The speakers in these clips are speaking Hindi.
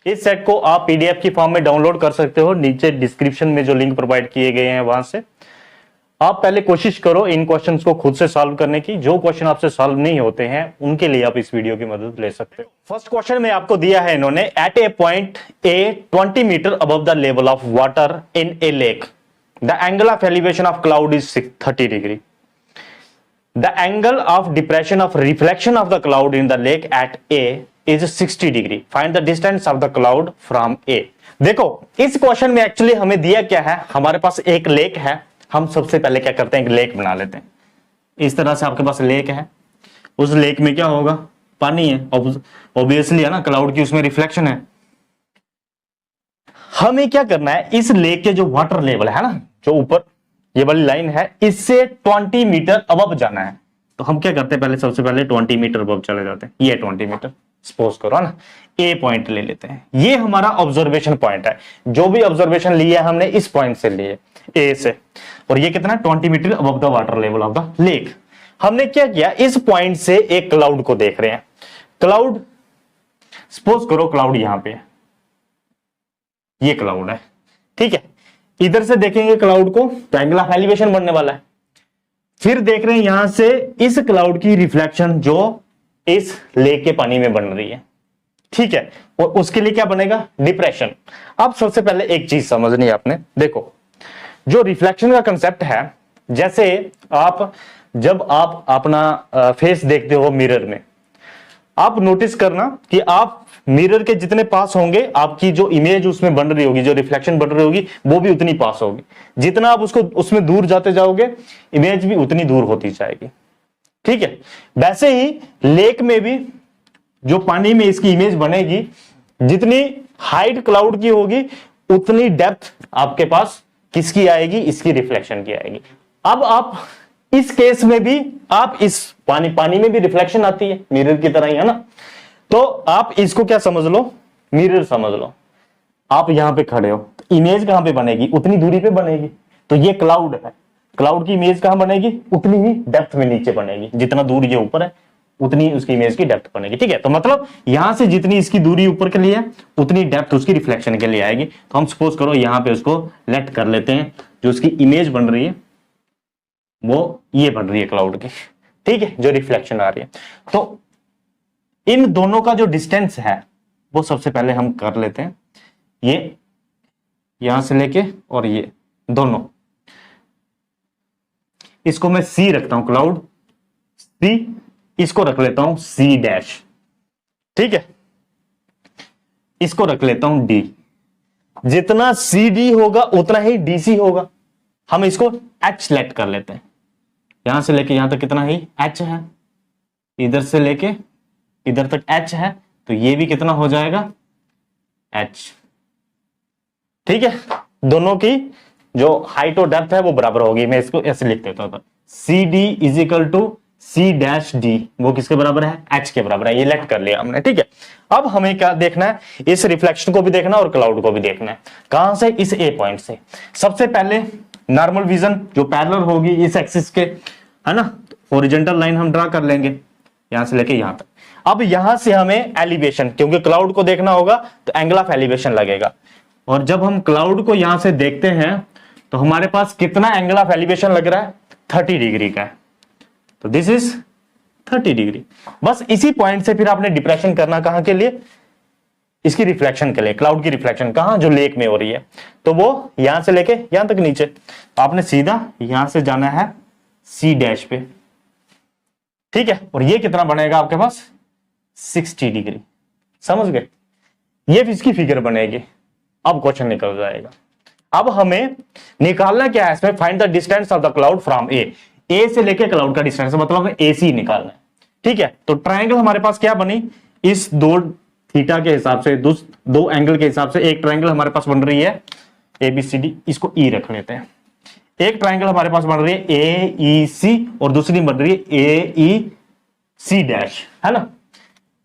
इस सेट को आप पीडीएफ की फॉर्म में डाउनलोड कर सकते हो, नीचे डिस्क्रिप्शन में जो लिंक प्रोवाइड किए गए हैं वहां से। आप पहले कोशिश करो इन क्वेश्चंस को खुद से सॉल्व करने की। जो क्वेश्चन आपसे सॉल्व नहीं होते हैं उनके लिए आप इस वीडियो की मदद ले सकते हो। फर्स्ट क्वेश्चन में आपको दिया है इन्होंने, at a point A 20 metre above the level of water in a lake the angle of elevation of cloud is 30 degree. The angle of depression of reflection of the cloud in the lake at A is 60 degree. Find the distance of the cloud from A. देखो इस क्वेश्चन में एक्चुअली हमें दिया क्या है, हमारे पास एक लेक है। हम सबसे पहले क्या करते हैं, एक लेक बना लेते हैं। इस तरह से आपके पास लेक है, उस लेक में क्या होगा, पानी है ऑब्वियसली, है ना, क्लाउड की उसमें रिफ्लेक्शन है। हमें क्या करना है, इस लेक के जो वाटर लेवल है ना, जो ऊपर ये वाली लाइन है, इससे 20 मीटर अबव जाना है। तो हम क्या करते हैं, पहले सबसे पहले 20 मीटर अबव चले जाते हैं। ये 20 मीटर सपोज करो ना, ए पॉइंट ले लेते हैं। ये हमारा ऑब्जर्वेशन पॉइंट है। जो भी ऑब्जर्वेशन लिया हमने इस पॉइंट से लिए, ए से, और ये कितना 20 metre above the water level of the lake. हमने क्या किया, इस पॉइंट से एक क्लाउड को देख रहे हैं। क्लाउड सपोज करो क्लाउड यहां पे, ये क्लाउड है, ठीक है। इधर से देखेंगे क्लाउड को तो एंगल ऑफ एलिवेशन बनने वाला है। फिर देख रहे हैं यहां से इस क्लाउड की रिफ्लेक्शन जो इस लेक के पानी में बन रही है, ठीक है। और उसके लिए क्या बनेगा, डिप्रेशन। अब सबसे पहले एक चीज समझनी है आपने, देखो जो रिफ्लेक्शन का कंसेप्ट है, जैसे आप जब आप अपना फेस देखते हो मिरर में, आप नोटिस करना कि आप मिरर के जितने पास होंगे, आपकी जो इमेज उसमें बन रही होगी, जो रिफ्लेक्शन बन रही होगी, वो भी उतनी पास होगी। जितना आप उसको उसमें दूर जाते जाओगे, इमेज भी उतनी दूर होती जाएगी, ठीक है। वैसे ही लेक में भी जो पानी में इसकी इमेज बनेगी, जितनी हाइट क्लाउड की होगी उतनी डेप्थ आपके पास किसकी आएगी, इसकी रिफ्लेक्शन की आएगी। अब आप इस केस में भी आप इस पानी में भी रिफ्लेक्शन आती है, मिरर की तरह ही, है ना। तो आप इसको क्या समझ लो, मिरर समझ लो। आप यहां पे खड़े हो तो इमेज कहां पे बनेगी, उतनी दूरी पे बनेगी। तो ये क्लाउड है, क्लाउड की इमेज कहां बनेगी, उतनी ही डेप्थ में नीचे बनेगी। जितना दूर ये ऊपर है उतनी उसकी इमेज की डेप्थ बनेगी, ठीक है। तो मतलब यहां से जितनी इसकी दूरी ऊपर के लिए है उतनी डेप्थ उसकी रिफ्लेक्शन के लिए आएगी। तो हम सपोज करो यहां पे उसको लेट कर लेते हैं, जो उसकी इमेज बन रही है वो ये बन रही है क्लाउड की, ठीक है, जो रिफ्लेक्शन आ रही है। तो इन दोनों का जो डिस्टेंस है वो सबसे पहले हम कर लेते हैं। ये यहां से लेके और ये दोनों, इसको मैं सी रखता हूं, क्लाउड सी, इसको रख लेता हूं सी डैश, ठीक है। इसको रख लेता हूं डी। जितना सी डी होगा उतना ही डीसी होगा। हम इसको एच सेलेक्ट कर लेते हैं। यहां से लेके यहां तक कितना ही एच है, इधर से लेके इधर तक एच है, तो ये भी कितना हो जाएगा एच, ठीक है। दोनों की जो हाइट और डेप्थ है वो बराबर होगी। मैं इसको ऐसे लिख देता हूं, C D is equal to C dash D, वो किसके बराबर है, एच के बराबर है। ये लेट कर लिया हमने, ठीक है। अब हमें क्या देखना है, इस रिफ्लेक्शन को भी देखना है और क्लाउड को भी देखना है। कहां से, इस ए पॉइंट से। सबसे पहले नॉर्मल विजन जो पैरेलल होगी इस एक्सिस के, है ना, हॉरिजॉन्टल लाइन हम ड्रा कर लेंगे यहां से लेके यहां तक। अब यहां से हमें एलिवेशन, क्योंकि क्लाउड को देखना होगा तो एंगल ऑफ एलिवेशन लगेगा। और जब हम क्लाउड को यहां से देखते हैं तो हमारे पास कितना एंगल ऑफ एलिवेशन लग रहा है, 30 डिग्री का है। तो दिस इज 30 डिग्री। बस इसी पॉइंट से फिर आपने डिप्रेशन करना, कहां के लिए, इसकी रिफ्लेक्शन के लिए, क्लाउड की रिफ्लेक्शन कहां, जो लेक में हो रही है। तो वो यहां से लेके यहां तक नीचे, तो आपने सीधा यहां से जाना है सी डैश पे, ठीक है। और ये कितना बनेगा आपके पास, 60 डिग्री। समझ गए, ये इसकी फिगर बनेगी। अब क्वेश्चन निकल जाएगा। अब हमें निकालना क्या है इसमें, find the distance of the cloud from A से लेके क्लाउड का डिस्टेंस, मतलब हमें एसी निकालना है, ठीक है। तो ट्रायंगल हमारे पास क्या बनी, इस दो थीटा के हिसाब से, दो एंगल के हिसाब से एक ट्रायंगल हमारे पास बन रही है एबीसीडी, इसको ई रख लेते हैं। एक ट्रायंगल हमारे पास बन रही है ए ई सी और दूसरी बन रही है ए ई सी डैश, है ना।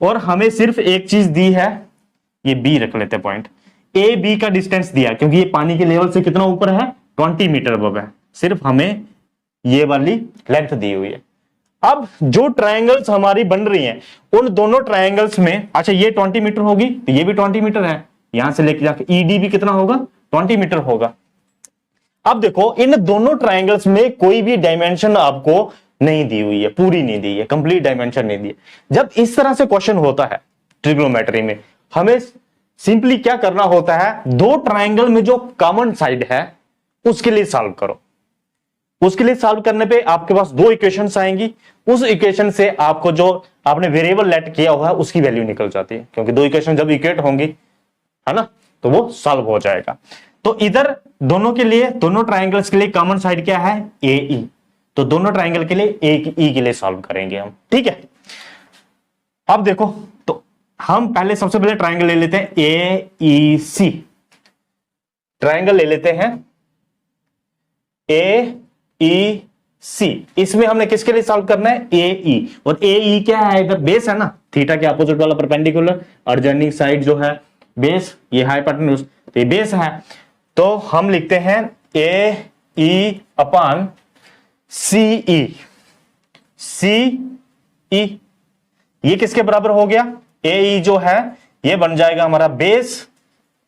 और हमें सिर्फ एक चीज दी है, ये बी रख लेते हैं पॉइंट। ए बी का डिस्टेंस दिया क्योंकि ये पानी के लेवल से कितना ऊपर है, 20 मीटर अबव है। सिर्फ हमें ये वाली लेंथ दी हुई है। अब जो ट्रायंगल्स हमारी बन रही हैं उन दोनों ट्रायंगल्स में, अच्छा ये 20 मीटर होगी तो ये भी 20 मीटर है, यहां से लेके जाके ईडी भी कितना होगा 20 मीटर होगा। अब देखो इन दोनों ट्रायंगल्स में कोई भी डायमेंशन आपको नहीं दी हुई है, पूरी नहीं दी है, कंप्लीट डायमेंशन नहीं दी है। जब इस तरह से क्वेश्चन होता है ट्रिग्नोमेट्री में, हमें सिंपली क्या करना होता है, दो ट्रायंगल में जो कॉमन साइड है उसके लिए सॉल्व करो। उसके लिए सॉल्व करने पे आपके पास दो इक्वेशंस आएंगी, उस इक्वेशन से आपको जो आपने वेरिएबल लेट किया हुआ है उसकी वैल्यू निकल जाती है, क्योंकि दो इक्वेशन जब इक्वेट होंगी है ना तो वो सॉल्व हो जाएगा। तो इधर दोनों के लिए, दोनों ट्रायंगल्स के लिए कॉमन साइड क्या है, ए ई, तो दोनों ट्रायंगल के लिए ए ई के लिए सॉल्व करेंगे हम, ठीक है। अब देखो तो हम पहले सबसे पहले ट्रायंगल ले लेते हैं ए ई सी, ट्रायंगल ले लेते हैं ए ई सी। इसमें हमने किसके लिए सॉल्व करना है, ए ई, और ए ई क्या है, इधर बेस है ना, थीटा के अपोजिट वाला परपेंडिकुलर, अर्जेंडिंग साइड जो है बेस, ये हाइपोटेन्यूज, तो ये बेस है। तो हम लिखते हैं ए ई अपान सी ई, सी ई ये किसके बराबर हो गया, ए ई जो है ये बन जाएगा हमारा बेस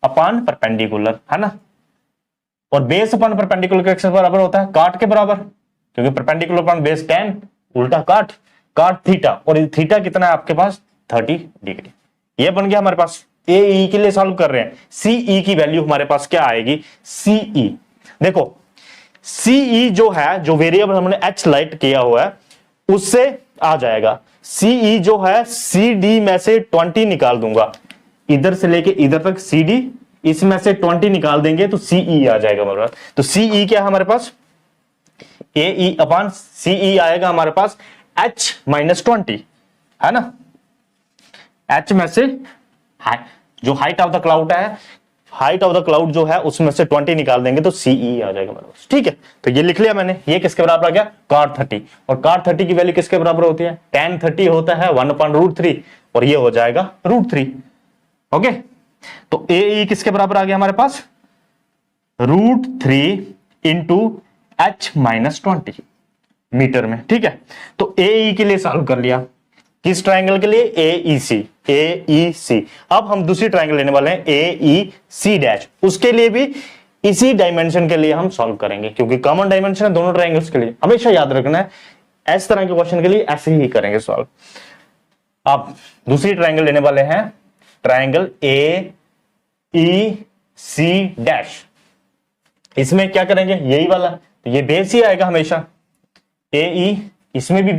अपान परपेंडिकुलर, है ना। और बेस अपन परपेंडिकुलर के किसके बराबर होता है, काट के बराबर, क्योंकि परपेंडिकुलर अपन बेस 10 उल्टा काट, काट थीटा, और थीटा कितना है आपके पास 30 डिग्री। ये बन गया हमारे पास। ए ई के लिए सॉल्व कर रहे हैं, सी ई की वैल्यू हमारे पास क्या आएगी, सी ई। देखो सी ई जो है, जो वेरिएबल हमने एच लाइट किया हुआ है उससे आ जाएगा। सी ई जो है सी डी में से 20 निकाल दूंगा, इधर से लेके इधर तक सी डी, इसमें से 20 निकाल देंगे तो सीई आ जाएगा हमारे पास। तो सीई क्या है हमारे पास, ए ई अपान सीई आएगा हमारे पास h माइनस 20, है ना। h में से जो हाइट ऑफ द क्लाउड है, हाइट ऑफ द क्लाउड जो है उसमें से 20 निकाल देंगे तो सीई आ जाएगा हमारे पास, ठीक है। तो ये लिख लिया मैंने, ये किसके बराबर आ गया, cot 30, और cot 30 की वैल्यू किसके बराबर होती है, tan 30 होता है 1/√3, और ये हो जाएगा √3, ओके। तो ए ई किसके बराबर आ गया हमारे पास, √3 इंटू h माइनस 20 मीटर में, ठीक है। तो ए ई के लिए सॉल्व कर लिया, किस ट्रायंगल के लिए, ए ई सी, ए ई सी। अब हम दूसरी ट्रायंगल लेने वाले हैं ए ई सी डैश, उसके लिए भी इसी डायमेंशन के लिए हम सॉल्व करेंगे, क्योंकि कॉमन डायमेंशन है दोनों ट्रायंगल्स के लिए, हमेशा याद रखना है। इस तरह के क्वेश्चन के लिए ऐसे ही करेंगे सॉल्व। अब दूसरी ट्रायंगल लेने वाले हैं, triangle A E C dash. इसमें क्या करेंगे, यही वाला, तो ये बेस ही आएगा हमेशा, ए ई, इसमें भी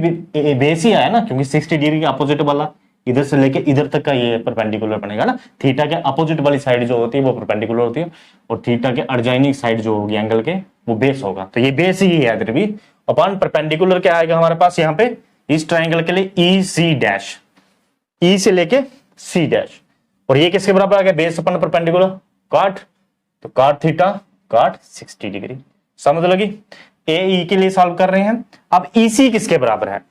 बेस ही आया ना, क्योंकि 60 डिग्री के अपोजिट वाला इधर से लेके इधर तक का ये परपेंडिकुलर बनेगा ना। थीटा के अपोजिट वाली साइड जो होती है वो परपेंडिकुलर होती है, और थीटा के अर्जाइनिक साइड जो होगी एंगल के वो बेस होगा, तो ये बेस ही है इधर भी। अपॉन परपेंडिकुलर क्या आएगा हमारे पास यहाँ पे, इस ट्रायंगल के लिए ई सी डैश, ई से लेके सी डैश, और ये किसके बराबर आ गया, बेस अपॉन परपेंडिकुलर, काट, तो काट थीटा काट 60 डिग्री, समझ लगी। ए ई के लिए सॉल्व कर रहे हैं। अब ई सी किसके बराबर है,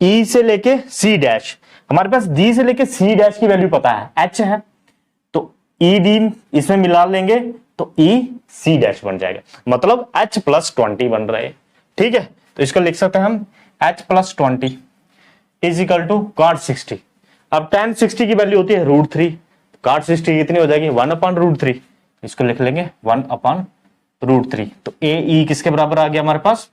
ई से लेके सी डैश, हमारे पास डी से लेके सी डैश की वैल्यू पता है, एच है, तो ई डी इसमें मिला लेंगे तो ई सी डैश बन जाएगा, मतलब एच प्लस 20 बन रहा है, ठीक है। तो इसको लिख सकते हैं हम h plus 20 is equal to cot 60। अब tan 60 की वैल्यू होती है √3, कॉट 60 कितनी हो जाएगी 1/√3, इसको लिख लेंगे 1/√3। तो ए ई किसके बराबर आ गया हमारे पास,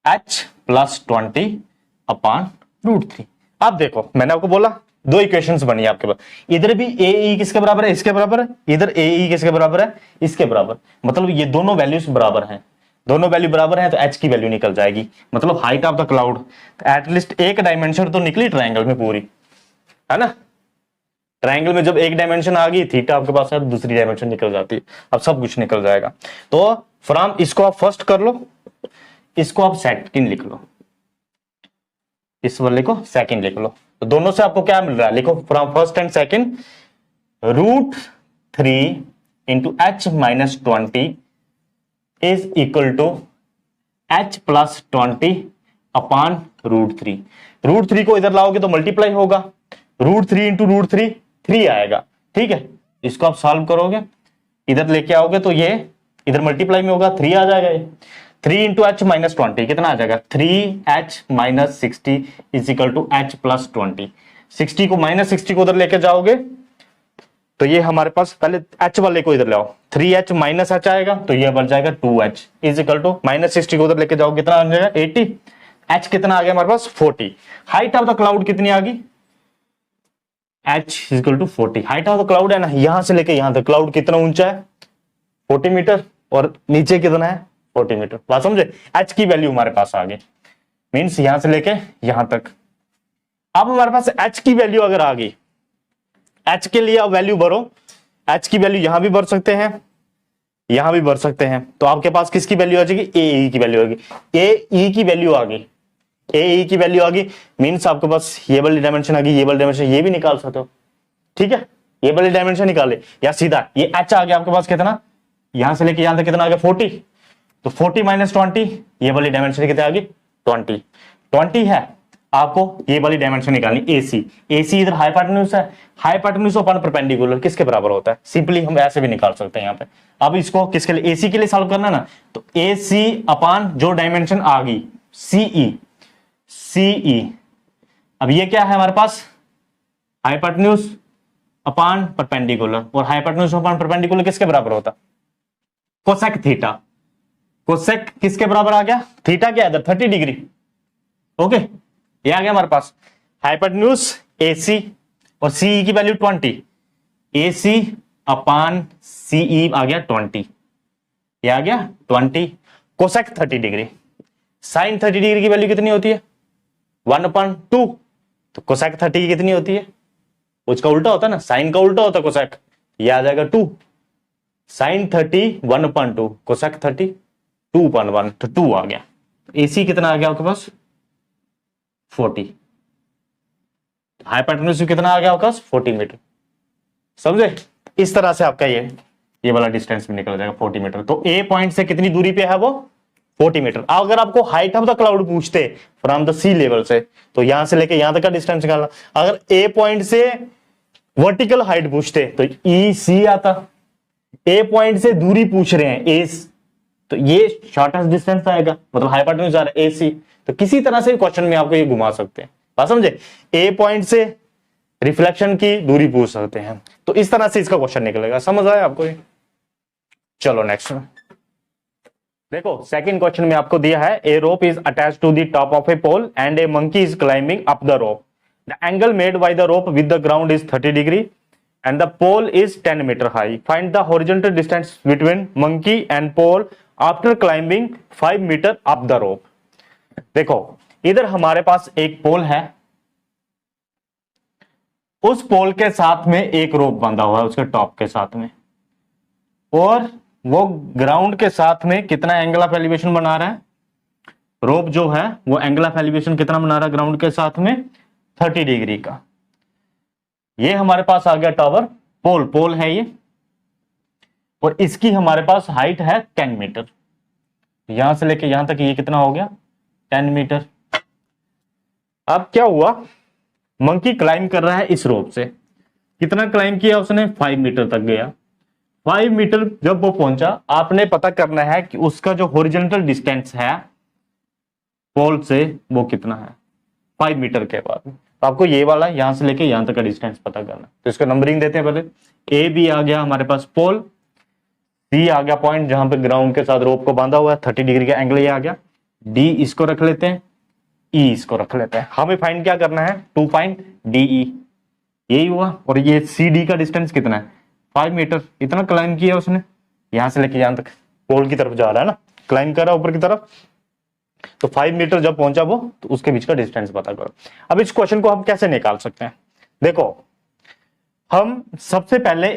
h प्लस 20/√3। अब देखो मैंने आपको बोला दो इक्वेशंस बनी है आपके पास, इधर भी ए ई किसके बराबर है, इसके बराबर है, इधर ए ई किसके बराबर है, इसके बराबर, मतलब ये दोनों वैल्यूज बराबर हैं, दोनों वैल्यू बराबर है तो h की वैल्यू निकल जाएगी, मतलब height of the cloud, at least एक डायमेंशन तो निकली ट्रायंगल में पूरी, है ना। ट्रायंगल में जब एक डायमेंशन आ गई, थीटा आपके पास है, दूसरी डायमेंशन निकल जाती है, अब सब कुछ निकल जाएगा। तो फ्रॉम इसको आप फर्स्ट कर लो, इसको आप सेकंड लिख लो, इस वाले को सेकंड लिख लो, तो दोनों से आपको क्या मिल रहा है, लिखो from first and second, √3 into h minus 20 is equal to h प्लस 20/√3। √3 को इधर लाओगे तो मल्टीप्लाई होगा, √3 इंटू √3 3 आएगा, ठीक है। इसको आप सॉल्व करोगे, इधर लेके आओगे तो ये इधर मल्टीप्लाई में होगा, 3 आ जाएगा ये। 3 इंटू एच माइनस 20 कितना आ जाएगा 3h minus 60 is equal to h plus 20। 60 को माइनस 60 को उधर लेके जाओगे तो ये हमारे पास पहले h वाले को इधर ले आओ 3h माइनस h आएगा तो ये बन जाएगा 2h is equal to minus 60 को उधर लेके जाओ कितना बन जाएगा 80। h कितना आ गया हमारे पास 40। हाइट ऑफ द क्लाउड कितनी आ गई h is equal to 40। Height of the cloud है ना यहां से लेके यहां तक क्लाउड कितना ऊंचा है 40 मीटर और नीचे कितना है 40 मीटर। बात समझे h की वैल्यू हमारे पास आ गई मींस यहां से लेके यहां तक। अब हमारे पास h की वैल्यू अगर आ गई h के लिए आप वैल्यू भरो h की वैल्यू यहां भी भर सकते हैं यहां भी भर सकते हैं तो आपके पास किसकी वैल्यू आ जाएगी ए की वैल्यू आ गई ए की वैल्यू आ गई ए की वैल्यू आ गई मींस आपके पास ये वाली डायमेंशन आ गई ये वाली डायमेंशन ये भी निकाल सकते हो ठीक है ये वाली डायमेंशन निकाले या सीधा ये h आ गया आपके पास कितना यहां से लेके यहां तक कितना आ गया 40 तो 40 माइनस 20 ये वाली डायमेंशन कितनी आ गई 20 है आपको ये वाली डायमेंशन निकालनी एसी इधर हाइपोटेन्यूज है हाइपोटेन्यूज अपॉन परपेंडिकुलर किसके बराबर होता है सिंपली हम ऐसे भी निकाल सकते हैं यहाँ पे। अब इसको किसके लिए एसी के लिए सॉल्व करना है ना तो एसी अपॉन जो डायमेंशन आ गई सीई अब ये क्या है हमारे पास हाइपोटेन्यूज अपॉन परपेंडिकुलर और हाइपोटेन्यूज अपॉन परपेंडिकुलर किसके बराबर होता कोसेक थीटा। कोसेक किसके बराबर आ गया थीटा क्या इधर 30 डिग्री ओके ये आ गया हमारे पास हाइपोटेन्यूज एसी और सीई की वैल्यू 20 एसी अपान सीई आ गया 20 ये आ गया 20 कोसेक 30 डिग्री साइन 30 डिग्री की वैल्यू कितनी होती है 1/2 तो कोसेक 30 की कितनी होती है उसका उल्टा होता है ना साइन का उल्टा होता है कोसेक ये आ जाएगा 2 साइन 30 1/2 कोसेक 30 2/1 तो 2 आ गया। एसी कितना आ गया आपके पास 40 हाइपोटेन्यूज कितना आ गया आपका 40 मीटर समझे। इस तरह से आपका ये वाला डिस्टेंस भी निकल जाएगा 40 मीटर। तो ए पॉइंट से कितनी दूरी पे है वो 40 मीटर। अगर आपको हाइट ऑफ द क्लाउड पूछते फ्रॉम द सी लेवल से तो यहां से लेके यहां तक का डिस्टेंस निकालना। अगर ए पॉइंट से वर्टिकल हाइट पूछते तो ई सी आता। ए पॉइंट से दूरी पूछ रहे हैं ए तो ये शॉर्टेस्ट डिस्टेंस आएगा मतलब हाइपोटेन्यूज आ रहा है एसी। तो किसी तरह से क्वेश्चन में आपको ये घुमा सकते हैं बात समझे। ए पॉइंट से रिफ्लेक्शन की दूरी पूछ सकते हैं तो इस तरह से इसका क्वेश्चन निकलेगा। समझ आया आपको ये। चलो नेक्स्ट देखो सेकंड क्वेश्चन में आपको दिया है a rope is attached to the top of a pole and a monkey is climbing up the rope. The angle made by the rope with the ground is 30 degree and the pole is 10 meter high. Find the horizontal distance between monkey and pole after climbing 5 meter up the rope. देखो इधर हमारे पास एक पोल है उस पोल के साथ में एक रोप बंधा हुआ है उसके टॉप के साथ में और वो ग्राउंड के साथ में कितना एंगल ऑफ एलिवेशन बना रहा है। रोप जो है वो एंगल ऑफ एलिवेशन कितना बना रहा है ग्राउंड के साथ में 30 डिग्री का। ये हमारे पास आ गया टावर पोल है ये और इसकी हमारे पास हाइट है 10 मीटर। यहां से लेके यहां तक ये कितना हो गया 10 मीटर। अब क्या हुआ मंकी क्लाइंब कर रहा है इस रोप से कितना क्लाइंब किया उसने 5 मीटर तक गया। 5 मीटर जब वो पहुंचा आपने पता करना है कि उसका जो हॉरिजॉन्टल डिस्टेंस है पोल से वो कितना है 5 मीटर के बाद। तो आपको ये वाला यहां से लेके यहां तक का डिस्टेंस पता करना। तो इसको नंबरिंग देते हैं पहले। ए बी आ गया हमारे पास पोल सी आ गया पॉइंट जहां पे ग्राउंड के साथ रोप को बांधा हुआ है 30 डिग्री का एंगल ये आ गया। डी इसको रख लेते हैं ई इसको रख लेते हैं। हमें फाइंड क्या करना है 2 पॉइंट डी ई यही हुआ। और ये सी डी का डिस्टेंस कितना है 5 मीटर इतना क्लाइंब किया उसने यहां से लेके यहां तक पोल की तरफ जा रहा है ना क्लाइंब कर रहा है ऊपर की तरफ। तो 5 मीटर जब पहुंचा वो तो उसके बीच का डिस्टेंस पता करो। अब इस क्वेश्चन को हम कैसे निकाल सकते हैं देखो हम सबसे पहले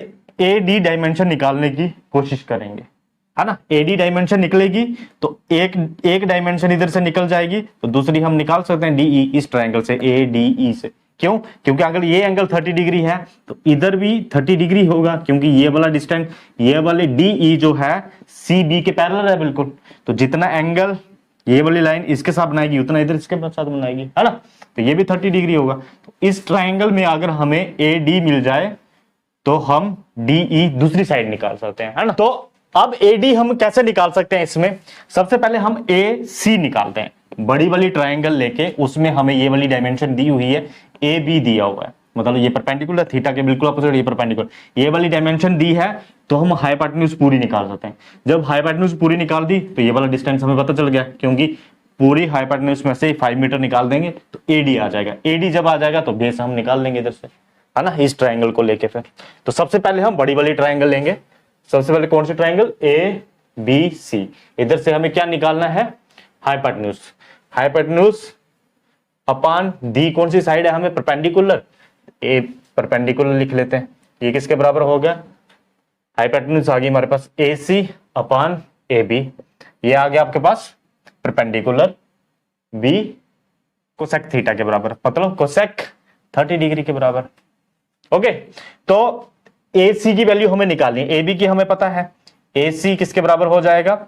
ए डी डायमेंशन निकालने की कोशिश करेंगे है ना। ए डी डायमेंशन निकलेगी तो एक डायमेंशन इधर से निकल जाएगी तो दूसरी हम निकाल सकते हैं डीई इस ट्रायंगल से ए डी ई से। क्यों क्योंकि अगर ये एंगल 30 डिग्री है तो इधर भी 30 डिग्री होगा क्योंकि ये वाला डिस्टेंस ये वाले डीई जो है सी बी के पैरेलल है बिल्कुल। तो जितना एंगल ये वाली लाइन इसके साथ बनाएगी उतना इधर इसके साथ बनाएगी है ना। तो ये भी 30 डिग्री होगा। तो इस ट्रायंगल में अगर हमें ए डी मिल जाए तो हम डी ई दूसरी साइड निकाल सकते हैं है ना। तो अब एडी हम कैसे निकाल सकते हैं इसमें, सबसे पहले हम ए सी निकालते हैं। बड़ी वाली ट्राइंगल लेके उसमें हमें ये वाली डायमेंशन दी हुई है, ए बी दिया हुआ है, मतलब ये परपेंडिकुलर, थीटा के बिल्कुल अपोजिट ये परपेंडिकुलर, ये वाली डायमेंशन दी है, तो हम हाइपोटेन्यूज पूरी निकाल सकते हैं। जब हाइपोटेन्यूज पूरी निकाल दी तो ये वाला डिस्टेंस हमें पता चल गया, क्योंकि पूरी हाइपोटेन्यूज में से 5 मीटर निकाल देंगे तो एडी आ जाएगा। एडी जब आ जाएगा तो बेस हम निकाल लेंगे इधर से, है ना, इस ट्राइंगल को लेके। फिर तो सबसे पहले हम बड़ी वाली ट्राइंगल लेंगे। सबसे पहले कौन सी ट्राइंगल, ए बी सी। इधर से हमें क्या निकालना है, हाइपोटेन्यूज। हाइपोटेन्यूज अपॉन दी कौन सी साइड है हमें, परपेंडिकुलर, ए परपेंडिकुलर लिख लेते हैं। ये किसके बराबर हो गया, हाइपोटेन्यूज आ गई हमारे पास ए सी अपॉन ए बी। ये आ गया आपके पास परपेंडिकुलर बी कोसेक थीटा के बराबर, मतलब कोसेक 30 डिग्री के बराबर। ओके, तो ए सी की वैल्यू हमें निकालनी है, ए बी की हमें पता है, ए सी किसके बराबर हो जाएगा,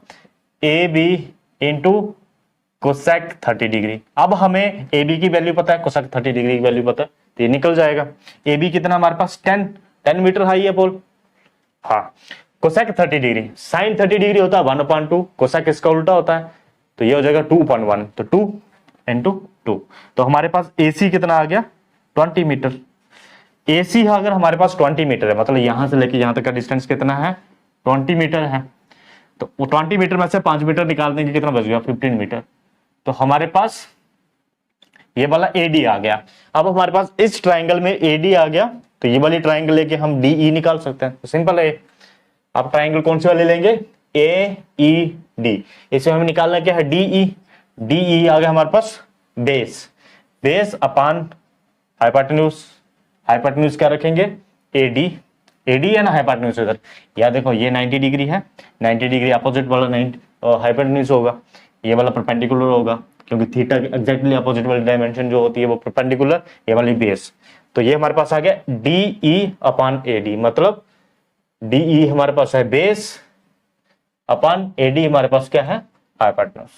A B into cosec 30 degree. अब हमें ए बी की वैल्यू पता है, कोसेक 30 डिग्री की वैल्यू पता है, तो ये निकल जाएगा। ए बी कितना हमारे पास 10 मीटर हाई है पोल। हाँ, कोसेक 30 डिग्री, साइन 30 डिग्री होता है 1/2, कोसेक इसका उल्टा होता है, तो ये हो जाएगा 2/1, तो 2 इंटू 2। तो हमारे पास ए सी कितना आ गया, 20 मीटर। ए सी अगर हमारे पास 20 मीटर है, मतलब यहां से लेके यहां तक का डिस्टेंस कितना है, 20 मीटर है। तो 20 मीटर में से 5 मीटर निकाल देंगे, कितना बच गया, 15 मीटर। तो हमारे पास ये वाला एडी आ गया। अब हमारे पास इस ट्राइंगल में एडी आ गया, तो ये वाली ट्राइंगल लेके हम डीई निकाल सकते हैं। तो सिंपल है, आप ट्राइंगल कौन से वाले लेंगे, ए ई डी। इसमें हमें निकालना क्या है, डीई। डीई आ गया हमारे पास base, base upon hypotenuse. Hypotenuse क्या रखेंगे, एडी। एडी है ना हाइपोटेन्यूज इधर, या देखो ये 90 डिग्री है, 90 डिग्री अपोजिट वाला 90 हाइपोटेन्यूज होगा, ये वाला परपेंडिकुलर होगा, क्योंकि थीटा के एग्जैक्टली अपोजिट वाली डायमेंशन जो होती है वो परपेंडिकुलर, ये वाली बेस। तो ये हमारे पास आ गया डीई अपान एडी, मतलब डीई हमारे पास है बेस अपान एडी हमारे पास क्या है, हाइपोटेन्यूज।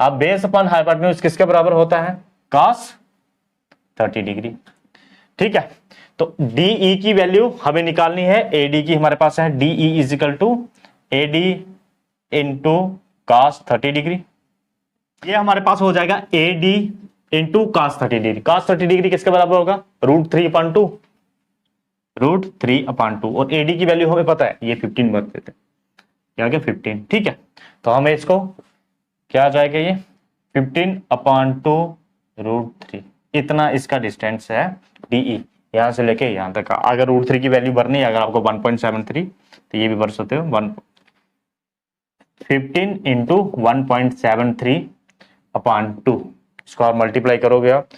अब बेस अपान हाइपोटेन्यूज किसके बराबर होता है, cos 30 डिग्री। ठीक है, तो डीई की वैल्यू हमें निकालनी है, एडी की हमारे पास है D E is equal to A D into cos 30 degree. ये हमारे पास हो जाएगा A D into cos 30 degree. cos 30 degree किसके बराबर होगा, √3/2, √3/2। और एडी की वैल्यू हमें पता है, ये 15 बच देते, क्या गया 15। ठीक है, तो हमें इसको क्या आ जाएगा, ये 15/2 √3, इतना इसका डिस्टेंस है डीई, यहां से लेके यहां तक का। अगर √3 की वैल्यू भरनी है, अगर आपको 1.73, तो ये भी भर सकते हो, 15 इंटू 1.73/2। इसको आप मल्टीप्लाई करोगे, आप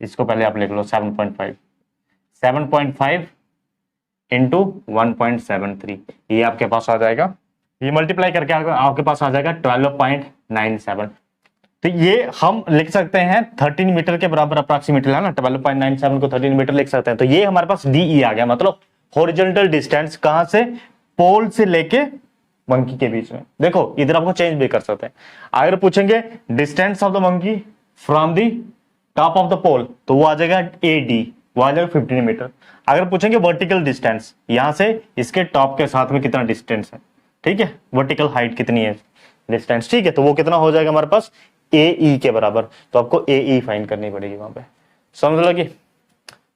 इसको पहले आप लिख लो 7.5 इंटू 1.73, ये आपके पास आ जाएगा। ये मल्टीप्लाई करके आपके पास आ जाएगा 12.97। तो ये हम लिख सकते हैं 13 मीटर के बराबर अप्रॉक्सीमेटली, है ना, 12.97 को 13 मीटर लिख सकते हैं। तो ये हमारे पास डीई आ गया, मतलब हॉरिजॉन्टल डिस्टेंस, कहां से, पोल से लेके मंकी के बीच में। देखो इधर आपको चेंज भी कर सकते हैं। अगर पूछेंगे distance of the monkey from the top of the pole, तो वो आ जाएगा एडी, वो आ जाएगा 15 मीटर। अगर पूछेंगे वर्टिकल डिस्टेंस, यहां से इसके टॉप के साथ में कितना डिस्टेंस है, ठीक है, वर्टिकल हाइट कितनी है डिस्टेंस, ठीक है, तो वो कितना हो जाएगा हमारे पास ए के बराबर। तो आपको ए फाइंड करनी पड़ेगी वहां पे, समझ लगी।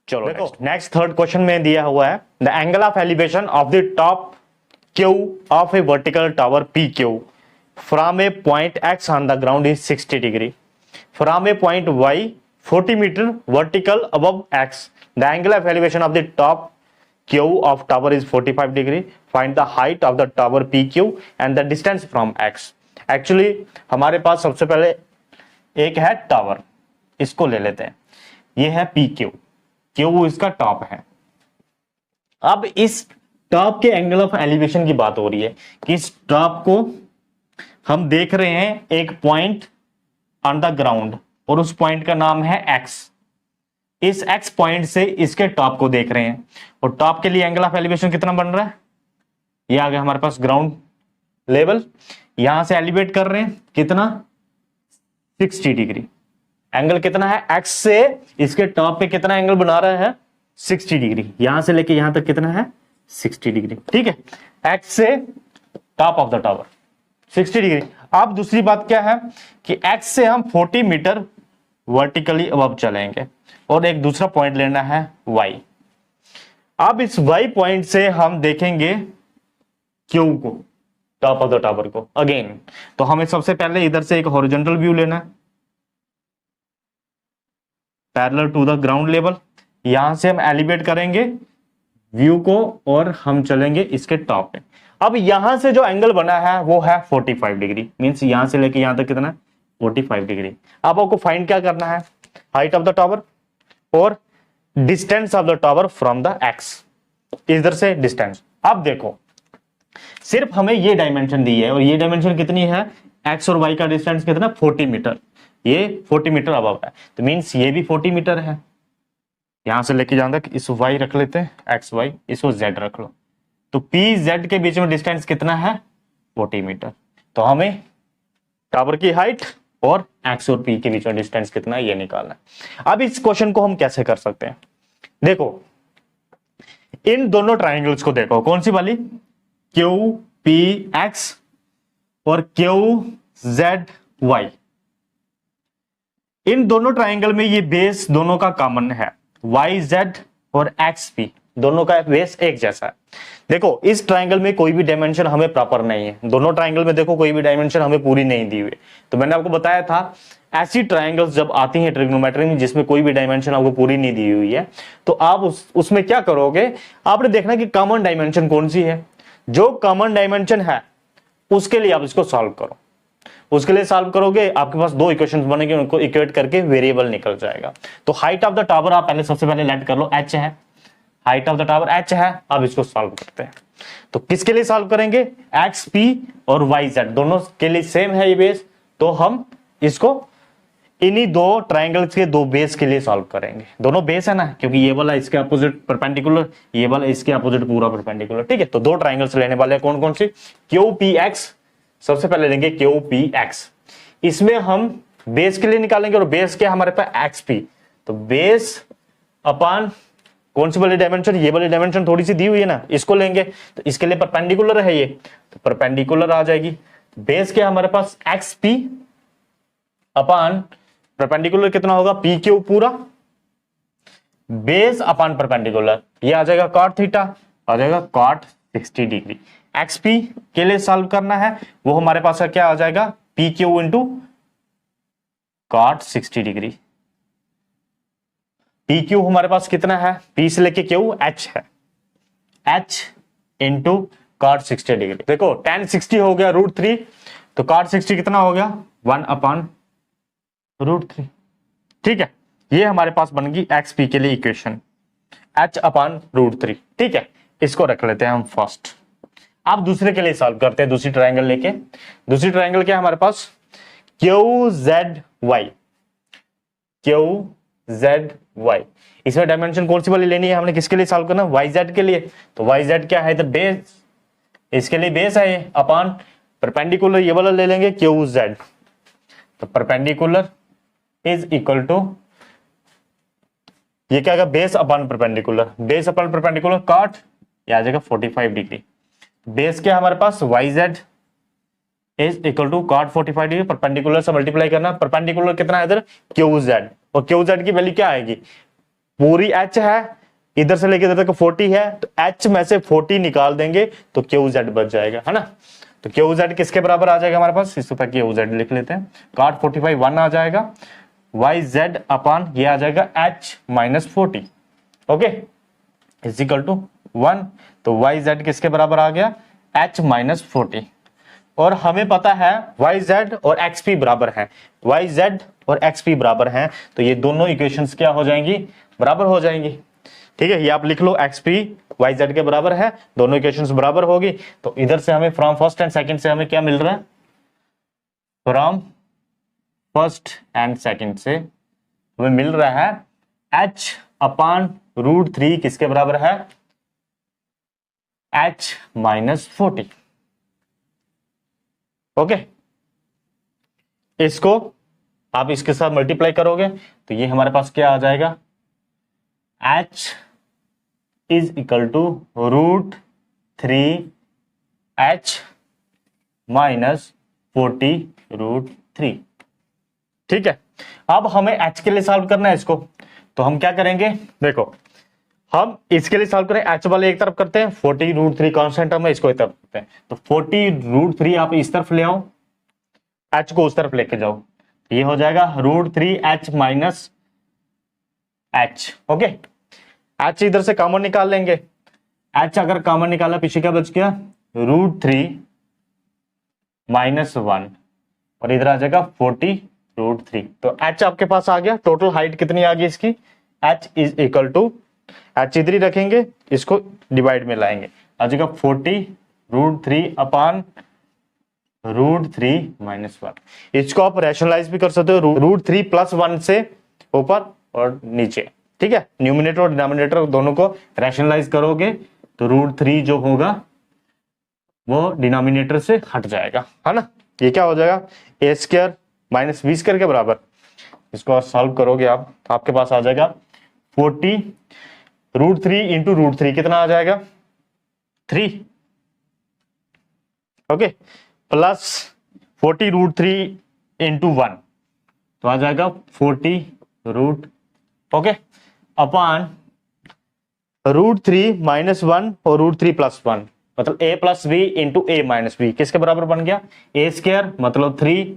चलो देखो नेक्स्ट थर्ड क्वेश्चन में दिया हुआ है, the angle of elevation of the top Q of a vertical tower P Q from a point X on the ground is 60 degree, from a point Y 40 metre vertical above X, the angle of elevation of the top Q of tower is 45 degree. Find the height of the tower PQ and the distance from X. Actually हमारे पास सबसे पहले एक है टावर, इसको ले लेते हैं, ये है PQ, Q इसका टॉप है। अब इस टॉप के एंगल ऑफ एलिवेशन की बात हो रही है कि इस टॉप को हम देख रहे हैं एक पॉइंट ऑन द ग्राउंड, और उस पॉइंट का नाम है X। इस एक्स पॉइंट से इसके टॉप को देख रहे हैं, और टॉप के लिए एंगल ऑफ एलिवेशन कितना बन रहा है, ये आ गया हमारे पास ग्राउंड लेवल, यहां से एलिवेट कर रहे हैं कितना 60 डिग्री। एंगल कितना है, एक्स से इसके टॉप पे कितना एंगल बना रहा है 60 डिग्री, यहां से लेके यहां तक कितना है 60 डिग्री। ठीक है, एक्स से top of the tower 60 degree. अब दूसरी बात क्या है कि x से हम 40 मीटर वर्टिकली अबव चलेंगे और एक दूसरा पॉइंट लेना है y। अब इस y पॉइंट से हम देखेंगे Q को, टॉप ऑफ द टावर को अगेन। तो हमें सबसे पहले इधर से एक हॉरिजॉन्टल व्यू लेना है parallel to the ground level. यहां से हम एलिवेट करेंगे व्यू को और हम चलेंगे इसके टॉप पे। अब यहां से जो एंगल बना है वो है 45 डिग्री, मींस यहां से लेके यहां तक कितना है 45 डिग्री। अब आपको फाइंड क्या करना है, हाइट ऑफ द टावर और distance of the tower from the x, इधर से डिस्टेंस। अब देखो सिर्फ हमें ये डायमेंशन दी है और ये डायमेंशन कितनी है, एक्स और वाई का डिस्टेंस कितना 40 मीटर, ये 40 मीटर अबव है, तो मींस ये भी 40 मीटर है। यहां से लेके जहां तक इस वाई रख लेते हैं, एक्स वाई, इसको जेड रख लो, तो पी जेड के बीच में डिस्टेंस कितना है 40 मीटर। तो हमें टावर की हाइट और एक्स और पी के बीच में डिस्टेंस कितना है ये निकालना है। अब इस क्वेश्चन को हम कैसे कर सकते हैं, देखो इन दोनों ट्राइंगल्स को देखो, कौन सी वाली, क्यू पी एक्स और क्यू जेड वाई। इन दोनों ट्राइंगल में ये बेस दोनों का कॉमन है, वाई जेड और एक्स पी दोनों का बेस एक जैसा है। देखो इस ट्राइंगल में कोई भी डायमेंशन हमें प्रॉपर नहीं है, दोनों ट्राइंगल में देखो कोई भी डायमेंशन हमें पूरी नहीं दी हुई। तो मैंने आपको बताया था ऐसी ट्राइंगल्स जब आती हैं ट्रिग्नोमेट्री में जिसमें कोई भी डायमेंशन आपको पूरी नहीं दी हुई है, तो आप उसमें क्या करोगे, आपने देखना कि कॉमन डायमेंशन कौन सी है, जो कॉमन डायमेंशन है उसके लिए आप इसको सॉल्व करो। उसके लिए सॉल्व करोगे आपके पास दो इक्वेशंस बनेंगे, उनको इक्वेट करके वेरिएबल निकल जाएगा। तो हाइट ऑफ द टावर आप पहले सबसे पहले लेट कर लो, h है, height of the tower h है। अब इसको सॉल्व करते हैं, तो किसके लिए सॉल्व करेंगे, एक्स पी और वाई जेड दोनों के लिए सेम है ये बेस, तो हम इसको इन्हीं दो ट्राइंगल्स के दो बेस के लिए सॉल्व करेंगे। दोनों बेस है ना, क्योंकि ये वाला इसके अपोजिट परपेंडिकुलर, ये वाला इसके अपोजिट पूरा परपेंडिकुलर, ठीक है। तो दो ट्राइंगल्स लेने वाले हैं, कौन कौन सी, क्यू पी एक्स, सबसे पहले लेंगे क्यू पी एक्स, इसमें हम बेस के लिए निकालेंगे और बेस क्या हमारे पास एक्स पी, तो बेस अपान कौन सी वाली डायमेंशन, ये वाली डायमेंशन थोड़ी सी दी हुई है ना, इसको लेंगे, तो इसके लिए परपेंडिकुलर है ये, तो परपेंडिकुलर आ जाएगी। बेस क्या हमारे पास एक्स पी अपान परपेंडिकुलर कितना होगा पी क्यू पूरा, बेस अपान परपेंडिकुलर ये आ जाएगा कॉट थीटा, आ जाएगा कॉट 60 डिग्री। एक्स पी के लिए सॉल्व करना है, वो हमारे पास क्या आ जाएगा P Q into cot 60 degree. P Q हमारे पास कितना है, पी से लेके क्यू एच है, एच इंटू कॉट 60 डिग्री। देखो tan 60 हो गया √3, तो कॉट 60 कितना हो गया 1 अपान √3, ठीक है। ये हमारे पास बन गई एक्स पी के लिए इक्वेशन, h अपान √3, ठीक है। इसको रख लेते हैं हम फर्स्ट। अब दूसरे के लिए सॉल्व करते हैं, दूसरी ट्राइंगल लेके। दूसरी ट्राइंगल क्या है हमारे पास, Q Z Y, Q Z Y. इसमें डायमेंशन कौन सी वाली लेनी है हमने, किसके लिए सॉल्व करना, वाई जेड के लिए। तो वाई जेड क्या है, तो बेस, इसके लिए बेस है ये, अपान परपेंडिकुलर ये वाला ले लेंगे क्यू जेड, तो परपेंडिकुलर इज इक्वल टू ये क्या आएगा base upon perpendicular, base upon perpendicular cot, ये आ जाएगा 45 डिग्री। बेस क्या हमारे पास Y Z is equal to cot 45 degree, perpendicular से मल्टीप्लाई करना, परपेंडिकुलर कितना है इधर क्यू जेड, और क्यू जेड की वैल्यू क्या आएगी, पूरी एच है, इधर से लेके इधर तक 40 है, तो एच में से 40 निकाल देंगे तो क्यू जेड बच जाएगा, है ना। तो क्यू जेड किसके बराबर आ जाएगा हमारे पास, इस पर क्यू जेड लिख लेते हैं, कॉट 45 1 आ जाएगा, वाई जेड अपान ये आ जाएगा h minus 40, okay, is equal to 1। तो वाई जेड किसके बराबर आ गया, एच माइनस 40। और हमें पता है वाई जेड और एक्स पी बराबर है, वाई जेड और एक्स पी बराबर हैं, तो ये दोनों इक्वेशंस क्या हो जाएंगी, बराबर हो जाएंगी, ठीक है। ये आप लिख लो एक्स पी वाई जेड के बराबर है, दोनों इक्वेशंस बराबर होगी। तो इधर से हमें फ्रॉम फर्स्ट एंड सेकंड से हमें क्या मिल रहा है, फ्रॉम फर्स्ट एंड सेकंड से हमें मिल रहा है h अपान √3 किसके बराबर है, h माइनस 40, ओके। इसको आप इसके साथ मल्टीप्लाई करोगे तो ये हमारे पास क्या आ जाएगा, h is equal to √3 h minus 40√3। ठीक है, अब हमें h के लिए सॉल्व करना है इसको, तो हम क्या करेंगे, देखो हम इसके लिए सॉल्व करें, h वाले एक तरफ करते हैं, 40√3 कांस्टेंट हम इसको एक तरफ करते हैं, तो 40√3 आप इस तरफ ले आओ, h को उस तरफ लेके जाओ, ये हो जाएगा √3h minus h। Okay, h इधर से कॉमन निकाल लेंगे, h अगर कॉमन निकाला पीछे क्या बच गया, √3 माइनस 1 और इधर आ जाएगा 40√3। तो h आपके पास आ गया, टोटल हाइट कितनी आ गई इसकी, h is equal to, h इधर ही रखेंगे, इसको डिवाइड में लाएंगे, आ जाएगा 40√3 अपान √3 माइनस 1। इसको आप रैशनलाइज भी कर सकते हो, √3 प्लस 1 से ऊपर और नीचे। ठीक है, न्यूमिनेटर और डिनोमिनेटर दोनों को रैशनलाइज करोगे तो √3 जो होगा वो डिनोमिनेटर से हट जाएगा, है ना। ये क्या हो जाएगा, a² माइनस b² के बराबर। इसको सॉल्व करोगे आप तो आपके पास आ जाएगा 40√3 इंटू √3 कितना आ जाएगा, 3। ओके, प्लस 40√3 इंटू 1 तो आ जाएगा 40 ओके, अपान √3 माइनस 1 और √3 प्लस 1 मतलब a plus B into a minus B, किसके बराबर बन गया, a² मतलब 3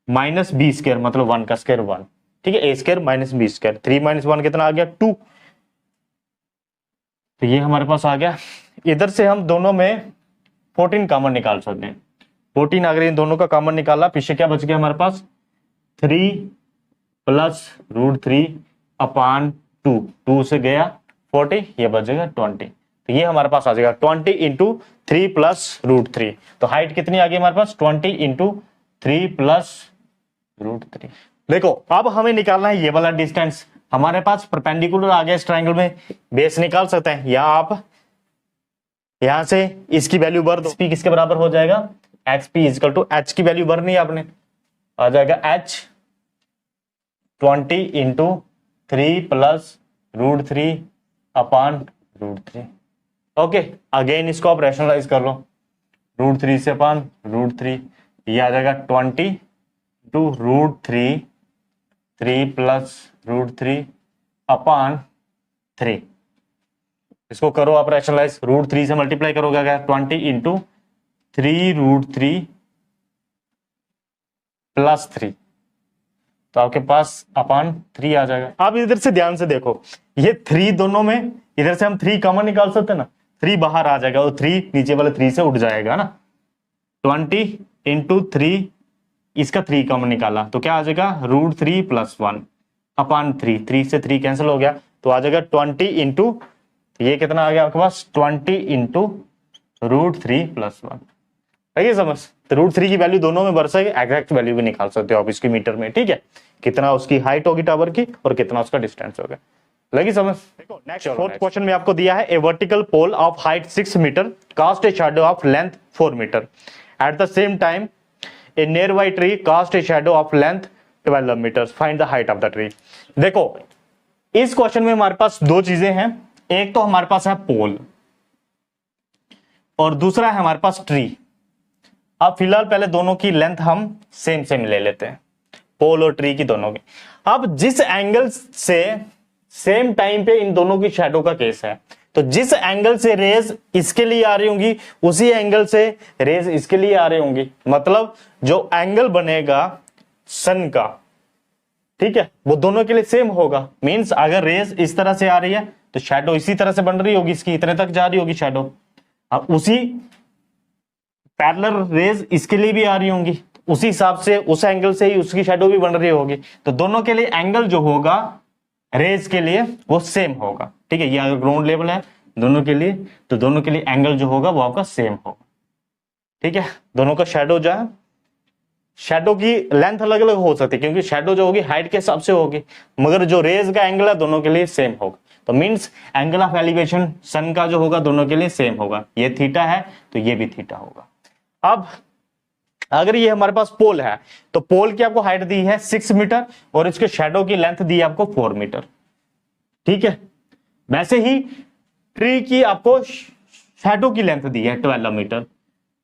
माइनस b² मतलब 1 का स्क्वायर 1। ठीक है, a² माइनस b², 3 माइनस 1 कितना आ गया, 2। तो ये हमारे पास आ गया। इधर से हम दोनों में 14 कॉमन निकाल सकते हैं, 14 अगर इन दोनों का कॉमन निकाला, पीछे क्या बच गया हमारे पास, 3 प्लस √3 अपान 2 से गया 40, ये बच जाएगा 20। तो ये हमारे पास आ जाएगा 20 इंटू 3 प्लस √3। तो हाइट कितनी आ गई हमारे पास, 20 इंटू 3 प्लस √3। देखो अब हमें निकालना है ये वाला डिस्टेंस, हमारे पास परपेंडिकुलर आ गया इस ट्रायंगल में, बेस निकाल सकते हैं, या आप यहां से इसकी वैल्यू भर दो, p किसके बराबर हो जाएगा, xp इक्वल टू h की वैल्यू भरनी है आपने, आ जाएगा h 20 इंटू 3 प्लस √3 अपान √3। ओके, अगेन इसको आप रैशनलाइज कर लो, √3 से अपान √3, ये आ जाएगा 20 इंटू √3 3 प्लस √3 अपान 3। इसको करो आप रैशनलाइज, √3 से मल्टीप्लाई करोगे अगर 20 इंटू 3√3 प्लस 3 तो आपके पास अपान 3 आ जाएगा। अब इधर से ध्यान से देखो, ये 3 दोनों में, इधर से हम 3 कॉमन निकाल सकते हैं ना, 3 बाहर आ जाएगा और 3 नीचे वाले 3 से उठ जाएगा ना। 20 इंटू 3, इसका 3 कॉमन निकाला तो क्या आ जाएगा, √3 प्लस 1 अपान 3, 3 से 3 कैंसिल हो गया तो आ जाएगा 20 इंटू, ये कितना आ गया आपके पास, 20 इंटू √3 प्लस 1। है समझ, तो √3 की वैल्यू दोनों में भर सके, एग्जैक्ट वैल्यू भी निकाल सकते हो आप इसकी मीटर में। ठीक है, कितना उसकी हाइट होगी टावर की और कितना उसका डिस्टेंस होगा, लगी समझ। देखो नेक्स्ट फोर्थ क्वेश्चन में आपको दिया है, a vertical pole of height 6 metre cast a shadow of length 4 metre at the same time a nearby tree cast a shadow of length 12 metre, find the height of the tree. देखो इस क्वेश्चन में हमारे पास दो चीजें हैं, एक तो हमारे पास है पोल और दूसरा है हमारे पास ट्री। अब फिलहाल पहले दोनों की लेंथ हम सेम ले लेते हैं, पोल और ट्री की दोनों की। अब जिस एंगल से सेम टाइम पे इन दोनों की शैडो का केस है, तो जिस एंगल से रेज इसके लिए आ रही होंगी उसी एंगल से रेज इसके लिए आ रही होंगी, मतलब जो एंगल बनेगा सन का, ठीक है, वो दोनों के लिए सेम होगा। मींस अगर रेज इस तरह से आ रही है तो शैडो इसी तरह से बन रही होगी, इसकी इतने तक जा रही होगी शैडो। अब उसी पैरेलल रेज इसके लिए भी आ रही होंगी, उसी हिसाब से उस एंगल से ही उसकी शैडो भी बन रही होगी, तो दोनों के लिए एंगल जो होगा रेज के लिए वो सेम होगा। ठीक है, ये अगर ग्राउंड लेवल है दोनों के लिए, तो दोनों के लिए एंगल जो होगा वो आपका सेम होगा। ठीक है, दोनों का शैडो जो है, शैडो की लेंथ अलग अलग हो सकती है क्योंकि शैडो जो होगी हाइट के हिसाब से होगी, मगर जो रेज का एंगल है दोनों के लिए सेम होगा। तो मींस एंगल ऑफ एलिवेशन सन का जो होगा दोनों के लिए सेम होगा, ये थीटा है तो ये भी थीटा होगा। अब अगर ये हमारे पास पोल है तो पोल की आपको हाइट दी है 6 मीटर और इसके शैडो की लेंथ दी है आपको 4 मीटर। ठीक है, वैसे ही ट्री की आपको शैडो की लेंथ दी है 12 मीटर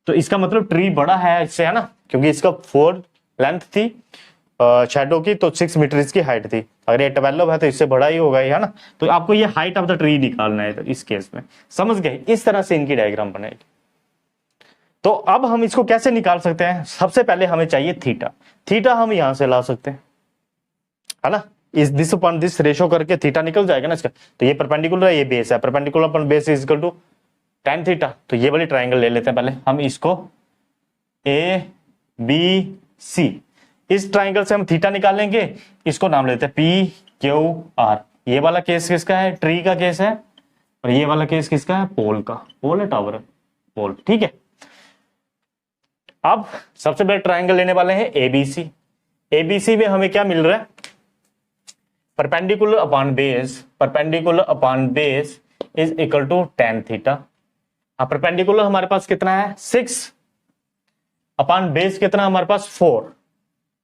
तो इसका मतलब ट्री बड़ा है इससे, है ना, क्योंकि इसका 4 लेंथ थी शैडो की, तो 6 मीटर इसकी हाइट थी। अगर ये 12 है तो इससे बड़ा ही होगा, है ना। तो आपको ये हाइट ऑफ द ट्री निकालना है, तो इस केस में समझ गए, इस तरह से इनकी डायग्राम बनेगी। तो अब हम इसको कैसे निकाल सकते हैं? सबसे पहले हमें चाहिए थीटा। थीटा हम यहां से ला सकते हैं, है ना, इस दिस अपॉन दिस रेशो करके थीटा निकल जाएगा ना इसका। तो ये परपेंडिकुलर है, ये बेस है, perpendicular upon base is equal to tan theta. तो ये वाली ट्राइंगल ले लेते हैं पहले हम, इसको ए बी सी, इस ट्राइंगल से हम थीटा निकालेंगे, इसको नाम लेते हैं पी क्यू आर। ये वाला केस किसका है? ट्री का केस है। और ये वाला केस किसका है? पोल का। पोल है, टावर है, पोल, ठीक है। अब सबसे पहले ट्राइंगल लेने वाले हैं एबीसी। एबीसी में हमें क्या मिल रहा है? Perpendicular upon base, perpendicular upon base is equal to tan theta. अब परपेंडिकुलर हमारे पास कितना है? 6 अपॉन बेस कितना हमारे पास? 4।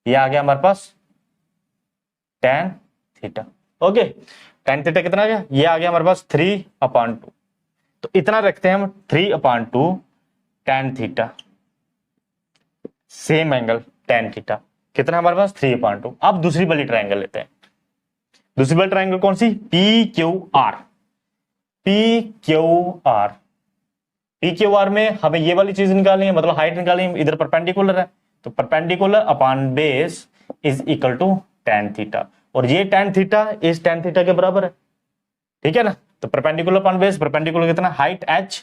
ये आ गया हमारे पास tan theta. Okay, tan theta कितना आ गया? ये आ गया हमारे पास 3/2। तो इतना रखते हैं हम, 3/2 tan theta, same angle tan theta कितना हमारे पास? 3/2। अब दूसरी वाली ट्राइंगल लेते हैं। दूसरी वाली ट्राइंगल कौन सी? P Q R. P Q R, P Q R में हमें ये वाली चीज निकालनी है, मतलब हाइट निकालनी है। इधर परपेंडिकुलर है, तो perpendicular upon base is equal to tan theta. और ये tan थीटा इस tan थीटा के बराबर है, ठीक है ना। तो परपेंडिकुलर अपॉन बेस, परपेंडिकुलर कितना? Height h,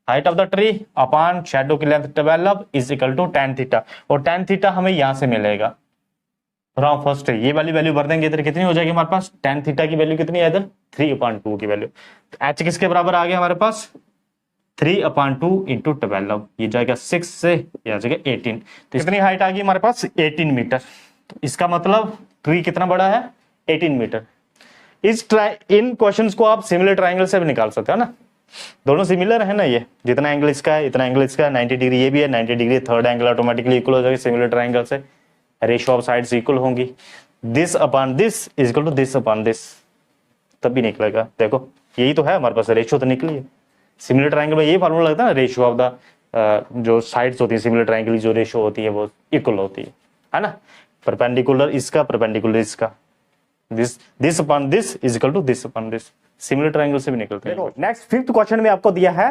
height of the tree upon shadow की length 12 is equal to tan theta. और tan थीटा हमें यहां से मिलेगा, फर्स्ट ये वाली वैल्यू भर देंगे, इधर कितनी हो जाएगी हमारे पास? tan थीटा की वैल्यू कितनी है? इधर 3/2 की वैल्यू। तो h किसके बराबर आ गया हमारे पास? 3/2 इंटू 12, ये जाएगा 6 से, ये आ जाएगा 18। तो कितनी हाइट आ गई हमारे पास? 18 मीटर। तो इसका मतलब ट्री कितना बड़ा है? 18 मीटर। इन क्वेश्चंस को आप सिमिलर ट्राइंगल से भी निकाल सकते हो ना, दोनों सिमिलर है ना। ये जितना एंगल इसका है इतना एंगल इसका है, 90 डिग्री ये भी है, 90 degree, third angle automatically equal हो जाएगा सिमिलर ट्राइंगल से। रेशियो ऑफ साइड्स इक्वल होंगी, this upon this is equal to this upon this, तब भी निकलेगा। देखो यही तो है हमारे पास, रेशियो तो निकली है। सिमिलर ट्राइंगल में यही फार्मूला लगता है ना, रेशियो ऑफ द जो साइड्स होती है सिमिलर ट्राइंगल की, जो रेशियो होती है वो इक्वल होती है ना। परपेंडिकुलर इसका, परपेंडिकुलर इसका, this upon this is equal to this upon this, similar triangle से भी निकलते हैं। नेक्स्ट 5th क्वेश्चन में आपको दिया है,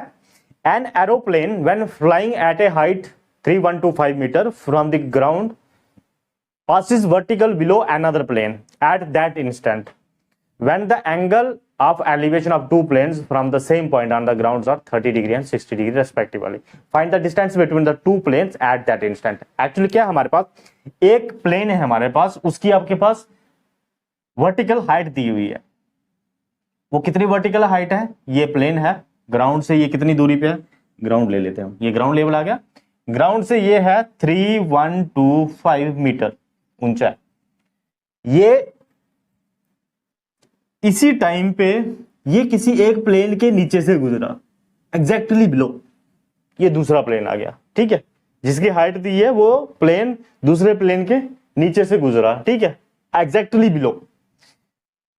an aeroplane when flying at a height 3125 metre from the ground passes vertical below another plane at that instant when the angle of elevation of two planes from the same point on the grounds are 30 degree and 60 degree respectively. Find the distance between the two planes at that instant. Actually क्या हमारे पास एक प्लेन है हमारे पास, उसकी आपके पास वर्टिकल हाइट दी हुई है। वो कितनी वर्टिकल हाइट है? ये प्लेन है, ग्राउंड से ये कितनी दूरी पे है? ग्राउंड ले लेते हैं हम, ये ग्राउंड लेवल आ गया। ग्राउंड से ये है 3125 मीटर ऊंचा। ये इसी टाइम पे ये किसी एक प्लेन के नीचे से गुजरा, एग्जैक्टली बिलो ये दूसरा प्लेन आ गया, ठीक है। जिसकी हाइट दी है वो प्लेन दूसरे प्लेन के नीचे से गुजरा, ठीक है, एग्जैक्टली बिलो।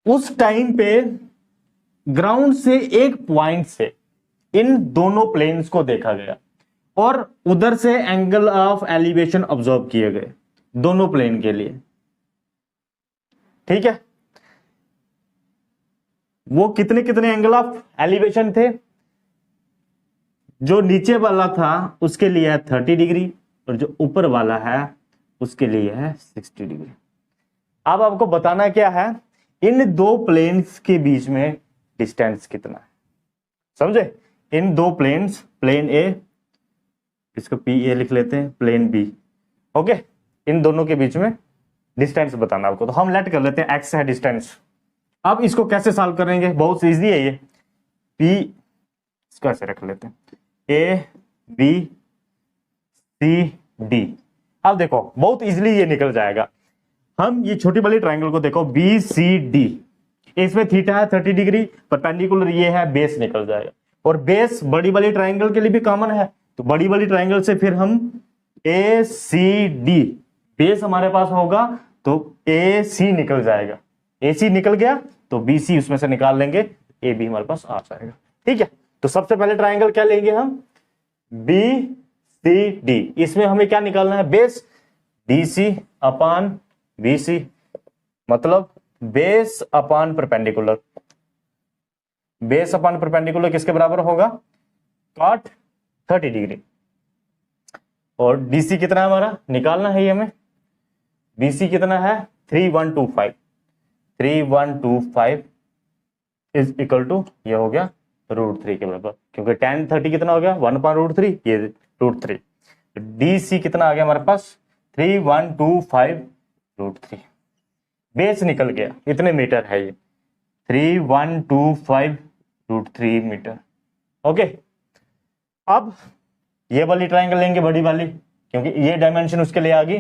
उस टाइम पे ग्राउंड से एक पॉइंट से इन दोनों प्लेन्स को देखा गया और उधर से एंगल ऑफ एलिवेशन ऑब्जर्व किए गए दोनों प्लेन के लिए, ठीक है। वो कितने कितने एंगल ऑफ एलिवेशन थे? जो नीचे वाला था उसके लिए है 30 डिग्री और जो ऊपर वाला है उसके लिए है 60 डिग्री। अब आपको बताना क्या है, इन दो प्लेन्स के बीच में डिस्टेंस कितना है, समझे। इन दो प्लेन्स, प्लेन ए, इसको पी ए लिख लेते हैं, प्लेन बी, ओके। इन दोनों के बीच में डिस्टेंस बताना आपको, तो हम लेट कर लेते हैं एक्स है डिस्टेंस। अब इसको कैसे सॉल्व करेंगे? बहुत इजी है ये। पी इसको ऐसे रख लेते हैं, ए बी सी डी। अब देखो बहुत इजीली ये निकल जाएगा। हम ये छोटी वाली ट्राइंगल को देखो, बी सी डी, इसमें थीटा है 30 डिग्री, परपेंडिकुलर ये है, बेस निकल जाएगा। और बेस बड़ी वाली ट्राइंगल के लिए भी कॉमन है, तो बड़ी वाली ट्राइंगल से फिर हम ए सी डी, बेस हमारे पास होगा तो ए सी निकल जाएगा, ए सी निकल गया तो बी सी उसमें से निकाल लेंगे, ए बी हमारे पास आ जाएगा, ठीक है। तो सबसे पहले ट्राइंगल क्या लेंगे हम? बी सी डी, इसमें हमें क्या निकालना है, बेस डीसी अपान बीसी, मतलब base upon perpendicular. Base upon perpendicular किसके बराबर होगा, कॉट 30 डिग्री। और डीसी कितना है हमारा, निकालना है ये हमें, बीसी कितना है 3125, 3125 इज इक्वल टू, ये हो गया √3 के बराबर, क्योंकि tan 30 कितना हो गया 1/√3, ये √3। डीसी कितना आ गया हमारे पास 3125 √3, बेस निकल गया, इतने मीटर है ये, 3125 √3 मीटर। ओके, अब ये वाली ट्राइंगल लेंगे बड़ी वाली, क्योंकि ये डायमेंशन उसके लिए आ गई,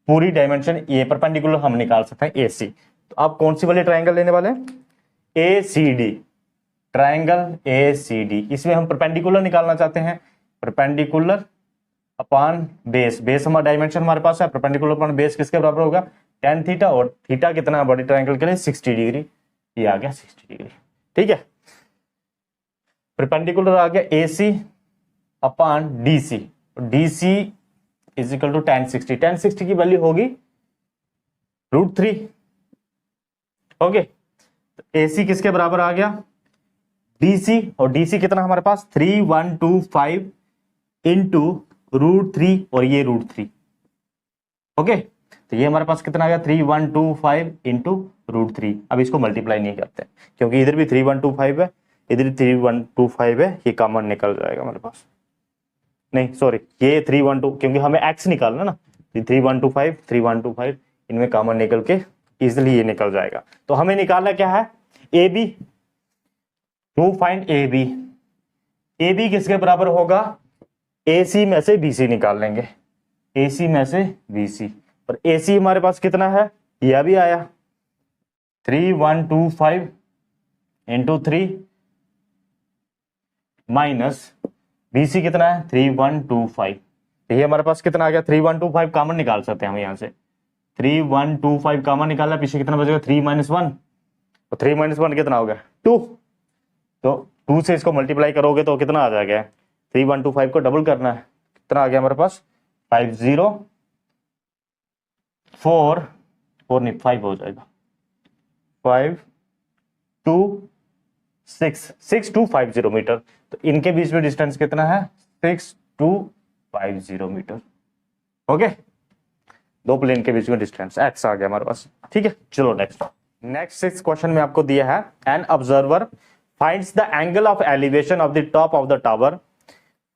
पूरी डायमेंशन ये परपेंडिकुलर हम निकाल सकते हैं एसी। तो आप कौन सी वाली ट्राइंगल लेने वाले हैं, एसीडी, ट्राइंगल एसीडी। इसमें हम परपेंडिकुलर निकालना चाहते हैं, परपेंडिकुलर अपान बेस, बेस हमारा डायमेंशन हमारे पास है, परपेंडिकुलर अपान बेस किसके बराबर होगा tan थीटा, और थीटा कितना है बड़ी ट्राइंगल के लिए 60 डिग्री, ये आ गया 60 डिग्री। ठीक है, परपेंडिकुलर आ गया A C upon D C, D C is equal to tan 60, tan 60 की वैल्यू होगी √3। ओके, एसी किसके बराबर आ गया डीसी, और डीसी कितना हमारे पास 3125 इंटू √3, और ये √3। ओके, तो ये हमारे पास कितना आ गया 3125 इंटू √3। अब इसको मल्टीप्लाई नहीं करते क्योंकि इधर भी 3125 है, इधर 3125 है, ये कॉमन निकल जाएगा हमारे पास, नहीं सॉरी ये 312, क्योंकि हमें एक्स निकालना ना, 3125 इनमें कॉमन निकल के इजिली ये निकल जाएगा। तो हमें निकालना क्या है, A B, to find A B. A B किसके बराबर होगा, ए सी में से बी सी निकाल लेंगे, ए सी में से बी सी, और ए सी हमारे पास कितना है, यह भी आया 3125 इंटू 3 माइनस बीसी कितना है 3125, ये हमारे पास कितना आ गया 3125, कॉमन निकाल सकते हैं हम यहां से, 3125 कॉमन निकाला, पीछे कितना बचेगा 3 - 1, तो 3 - 1 कितना हो गया 2, तो 2 से इसको मल्टीप्लाई करोगे तो कितना आ जाएगा, 3125 को डबल करना है, कितना आ गया हमारे पास 504 नहीं 5 हो जाएगा, 6250 मीटर। तो इनके बीच में डिस्टेंस कितना है 6250 मीटर। ओके, दो प्लेन के बीच में डिस्टेंस x आ गया हमारे पास। ठीक है, चलो नेक्स्ट 6 क्वेश्चन में आपको दिया है, an observer finds the angle of elevation of the top of the tower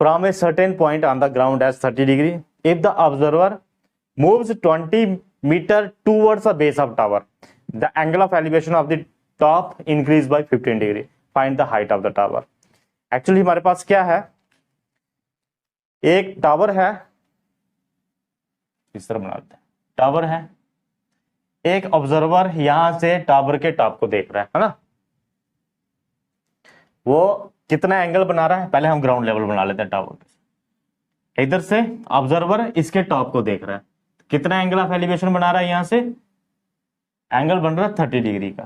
from a certain point on the ground as 30 degree if the observer moves 20 metre towards the base of tower, the angle of elevation of the top increase by 15 degree, find the height of the tower. Actually हमारे पास क्या है, एक टावर है, इस तरह बना लेते हैं, टावर है, एक ऑब्जर्वर यहां से टावर के टॉप को देख रहा है ना, वो कितना एंगल बना रहा है, पहले हम ग्राउंड लेवल बना लेते हैं टावर पे, इधर से ऑब्जर्वर इसके टॉप को देख रहा है, कितना एंगल ऑफ एलिवेशन बना रहा है, यहां से एंगल बन रहा है 30 डिग्री का।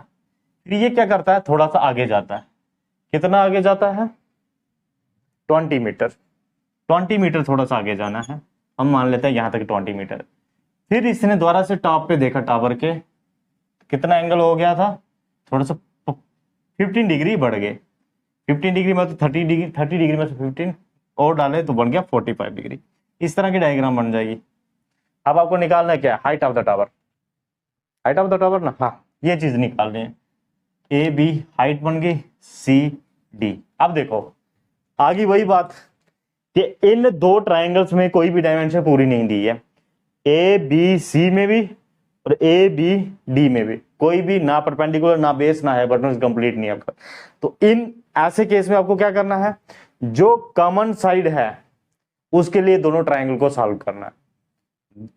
फिर ये क्या करता है, थोड़ा सा आगे जाता है, कितना आगे जाता है 20 मीटर, 20 मीटर थोड़ा सा आगे जाना है, हम मान लेते हैं यहां तक 20 मीटर। फिर इसने दोबारा से टॉप पे देखा टावर के, कितना एंगल हो गया था, थोड़ा सा 15 डिग्री बढ़ गए, 15 डिग्री में तो 30 डिग्री में से 15 और डाले तो बन गया 45 डिग्री। इस तरह की डायग्राम बन जाएगी। अब आपको निकालना है क्या, height of the tower, height of the tower ना, हाँ ये चीज निकालनी है, ए बी हाइट बन गई, सी डी। अब देखो आगे वही बात कि इन दो ट्राइंगल्स में कोई भी डायमेंशन पूरी नहीं दी है, ए बी सी में भी और ए बी डी में भी कोई भी ना परपेंडिकुलर ना बेस ना है, बटन कंप्लीट नहीं है आपका। तो इन ऐसे केस में आपको क्या करना है, जो कॉमन साइड है उसके लिए दोनों ट्राइंगल को सॉल्व करना है,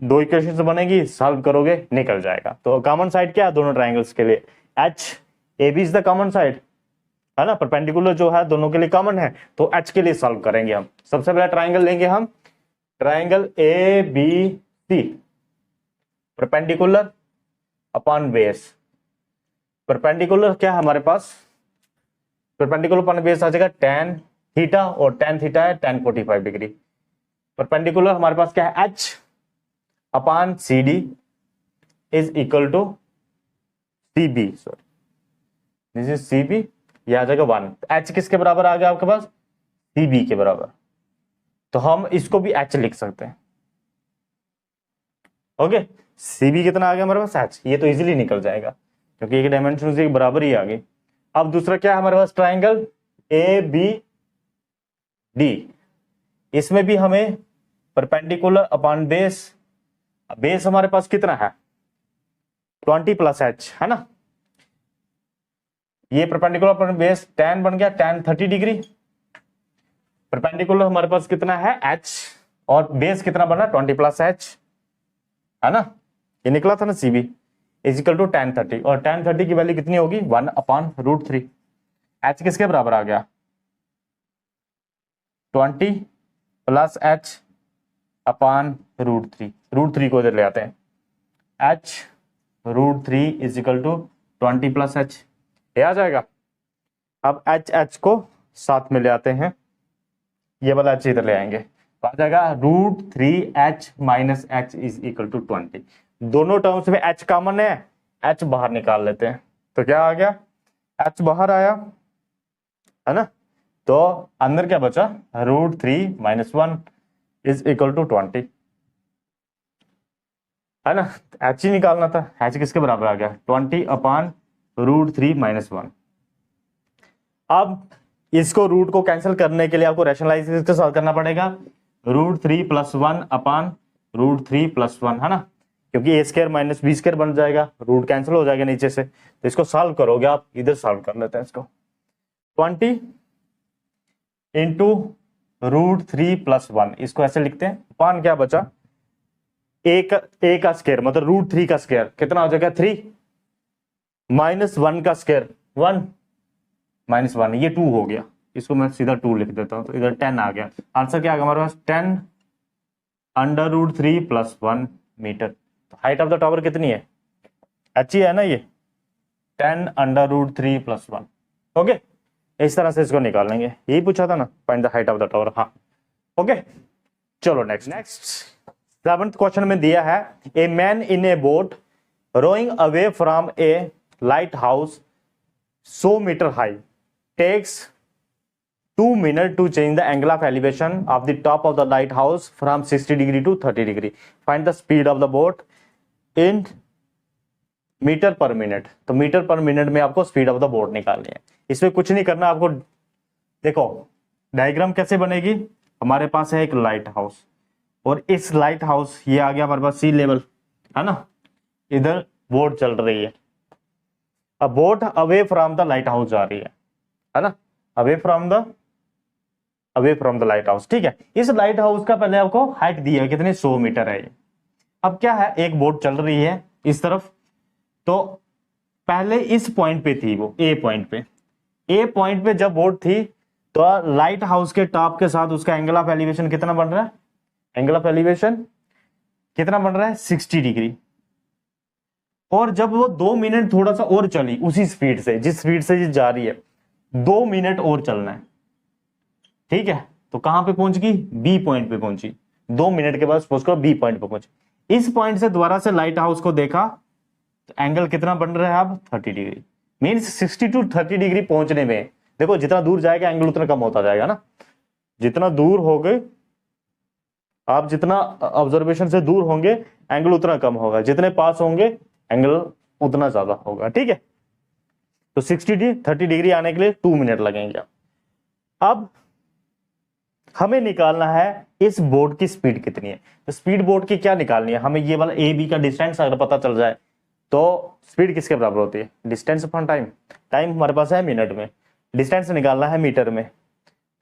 दो इक्वेशन बनेगी, सॉल्व करोगे निकल जाएगा। तो कॉमन साइड क्या है दोनों ट्राइंगल्स के लिए, h, A B is the common side है ना, परपेंडिकुलर जो है दोनों के लिए कॉमन है, तो एच के लिए सॉल्व करेंगे हम। सबसे पहले ट्राइंगल लेंगे हम, triangle A B C, perpendicular upon base, perpendicular क्या है हमारे पास, परपेंडिकुलर अपॉन बेस आ जाएगा tan थीटा, और tan थीटा है tan 45 डिग्री, परपेंडिकुलर हमारे पास क्या है, h upon C D is equal to C B, sorry this is C B, ये आ जाएगा 1। एच किसके बराबर आ गया आपके पास, सी बी के बराबर, तो हम इसको भी एच लिख सकते हैं। ओके, सी बी कितना आ गया हमारे पास, एच, ये तो इजीली निकल जाएगा क्योंकि एक डायमेंशन से बराबर ही आ गई। अब दूसरा क्या है हमारे पास, ट्राइंगल ए बी डी, इसमें भी हमें परपेंडिकुलर अपॉन बेस, बेस हमारे पास कितना है 20 प्लस एच, है ना, ये परपेंडिकुलर अपॉन बेस tan बन गया, tan 30 डिग्री, परपेंडिकुलर हमारे पास कितना है एच और बेस कितना बना 20 प्लस एच, है ना, ये निकला था ना C B is equal to tan 30, और tan 30 की वैल्यू कितनी होगी 1 अपॉन रूट 3। एच किसके बराबर आ गया 20 plus h upon root 3, root 3 को इधर ले आते हैं, h root 3 is equal to 20 plus h, ये आ जाएगा। अब एच एच को साथ में ले आते हैं, ये वाला एच इधर ले आएंगे, तो आ जाएगा root 3 h minus h is equal to 20। दोनों टर्म्स में एच कॉमन है, एच बाहर निकाल लेते हैं, तो क्या आ गया एच बाहर आया, है ना, तो अंदर क्या बचा root 3 minus 1 is equal to 20, है ना, एच ही निकालना था, एच किसके बराबर आ गया 20 अपॉन रूट 3 माइनस 1। अब इसको रूट को कैंसिल करने के लिए आपको रैशनलाइज के साथ करना पड़ेगा, root 3 plus 1 upon root 3 plus 1, है ना, क्योंकि a square minus b square बन जाएगा, रूट कैंसिल हो जाएगा नीचे से, तो इसको सॉल्व करोगे आप, इधर सॉल्व कर लेते हैं इसको, 20 इंटू रूट 3 प्लस 1, इसको ऐसे लिखते हैं, अपॉन क्या बचा ए का स्क्वायर मतलब रूट 3 का स्क्वायर कितना हो जाएगा 3, माइनस 1 का स्क्वायर 1 माइनस 1, ये 2 हो गया, इसको मैं सीधा 2 लिख देता हूं, तो इधर 10 आ गया, आंसर क्या आ गया हमारे पास 10 अंडर रूट 3 प्लस 1 मीटर। तो हाइट ऑफ द टावर कितनी है, अच्छी है ना, ये 10 अंडर रूट 3 प्लस 1। ओके, इस तरह से इसको निकाल लेंगे, यही पूछा था ना find the height of the tower. हाँ ओके, चलो नेक्स्ट 7th क्वेश्चन में दिया है, a man in a boat rowing away from a lighthouse 100 metre high takes 2 minutes to change the angle of elevation of the top of the lighthouse from 60 degree to 30 degree. Find the speed of the boat in metre पर मिनट। तो मीटर पर मिनट में आपको स्पीड ऑफ द बोट निकालनी है, इसमें कुछ नहीं करना आपको। देखो डायग्राम कैसे बनेगी, हमारे पास है एक लाइट हाउस और इस लाइट हाउस ये आ गया हमारे पास सी लेवल, है ना, इधर बोट चल रही है, अब boat away from the light house जा रही है ना, away from the light house. ठीक है, इस लाइट हाउस का पहले आपको हाइट दी है कितनी 100 मीटर है ये। अब क्या है, एक बोट चल रही है इस तरफ, तो पहले इस पॉइंट पे थी वो ए पॉइंट पे जब बोट थी तो लाइट हाउस के टॉप के साथ उसका एंगल ऑफ एलिवेशन कितना बन रहा है, एंगल ऑफ एलिवेशन कितना बन रहा है 60 डिग्री। और जब वो 2 मिनट थोड़ा सा और चली उसी स्पीड से, जिस स्पीड से ये जा रही है, 2 मिनट और चलना है, ठीक है, तो कहां पे पहुंच गई, बी पॉइंट पे पहुंची, 2 मिनट के बाद सपोज करो बी पॉइंट पे पहुंची। इस पॉइंट से दोबारा से लाइट हाउस को देखा तो एंगल कितना बन रहा है अब 30 डिग्री, मीन्स 60 to 30 डिग्री पहुंचने में, देखो जितना दूर जाएगा एंगल उतना कम होता जाएगा ना, जितना दूर हो गए आप, जितना ऑब्जर्वेशन से दूर होंगे एंगल उतना कम होगा, जितने पास होंगे एंगल उतना ज्यादा होगा। ठीक है, तो 30 डिग्री आने के लिए 2 मिनट लगेंगे। अब हमें निकालना है इस बोर्ड की स्पीड कितनी है, तो स्पीड बोर्ड की क्या निकालनी है हमें, ये वाला ए बी का डिस्टेंस अगर पता चल जाए तो स्पीड किसके बराबर होती है, डिस्टेंस अपॉन टाइम। टाइम हमारे पास है मिनट में, डिस्टेंस निकालना है मीटर में,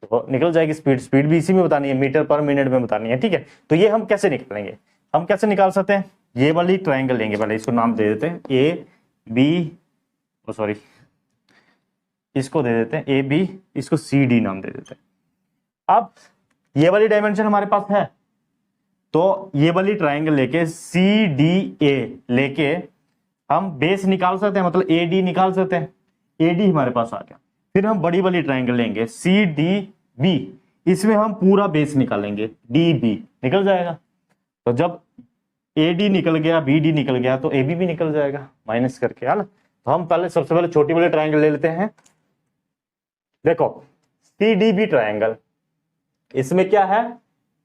तो निकल जाएगी स्पीड भी इसी में बतानी है, मीटर पर मिनट में बतानी है। ठीक है, तो ये हम कैसे निकालेंगे, हम कैसे निकाल सकते हैं, ये वाली ट्रायंगल लेंगे, पहले इसको नाम दे देते हैं ए बी, सॉरी इसको दे देते हैं ए बी, इसको सी डी नाम दे देते हैं। अब ये वाली डायमेंशन हमारे पास है, तो ये वाली ट्रायंगल लेके सी डी ए लेके हम बेस निकाल सकते हैं, मतलब ए डी निकाल सकते हैं, ए डी हमारे पास आ गया। फिर हम बड़ी वाली ट्रायंगल लेंगे सी डी बी, इसमें हम पूरा बेस निकालेंगे, डी बी निकल जाएगा। तो जब ए डी निकल गया, बी डी निकल गया, तो ए बी भी निकल जाएगा माइनस करके, है ना। तो हम पहले सबसे पहले छोटी वाले ट्रायंगल ले लेते हैं। देखो सी डी बी ट्रायंगल, इसमें क्या है,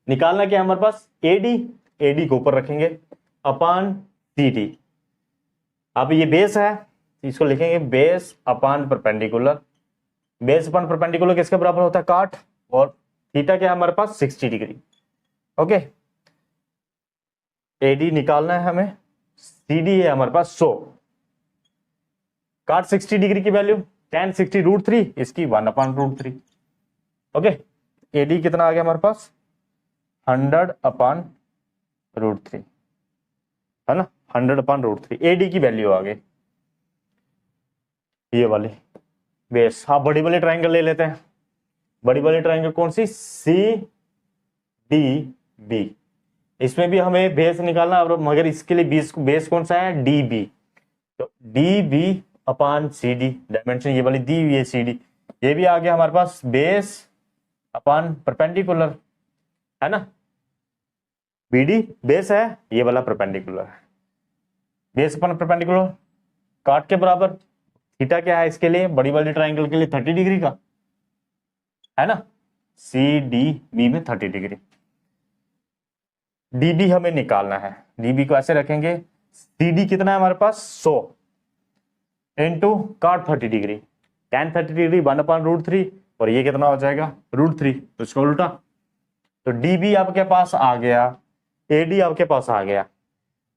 निकालना क्या है हमारे पास, एडी, एडी को ऊपर रखेंगे अपान सी डी। अब ये बेस है, इसको लिखेंगे base upon perpendicular. Base upon perpendicular किसके बराबर होता है, काट, और थीटा क्या है हमारे पास 60 डिग्री। ओके, एडी निकालना है हमें, सीडी है हमारे पास 100, काट 60 डिग्री की वैल्यू tan 60 √3, इसकी 1/√3। ओके, एडी कितना आ गया हमारे पास 100/√3, है ना, 100/√3 एडी की वैल्यू आ गई, ये वाली बेस। हाँ, बड़ी वाली ट्रायंगल ले लेते हैं। बड़ी वाली ट्रायंगल कौन सी, सी डी बी। इसमें भी हमें बेस निकालना, और मगर इसके लिए बेस कौन सा है, डी बी। तो डी बी अपान सी डी, डायमेंशन ये वाली दी हुई है सी डी, ये भी आ गया हमारे पास बेस अपान परपेंडिकुलर, है ना। बी डी बेस है, ये वाला परपेंडिकुलर है, बेस अपान परपेंडिकुलर काट के बराबर। थीटा क्या है इसके लिए, बड़ी वाली ट्रायंगल के लिए 30 डिग्री का, है ना, सी डी बी में 30 डिग्री। डीबी हमें निकालना है, डीबी को ऐसे रखेंगे, सीडी कितना है हमारे पास 100 इंटू काट 30 डिग्री, tan 30 डिग्री 1/√3, और ये कितना हो जाएगा √3, तो इसका उल्टा। तो डीबी आपके पास आ गया, एडी आपके पास आ गया,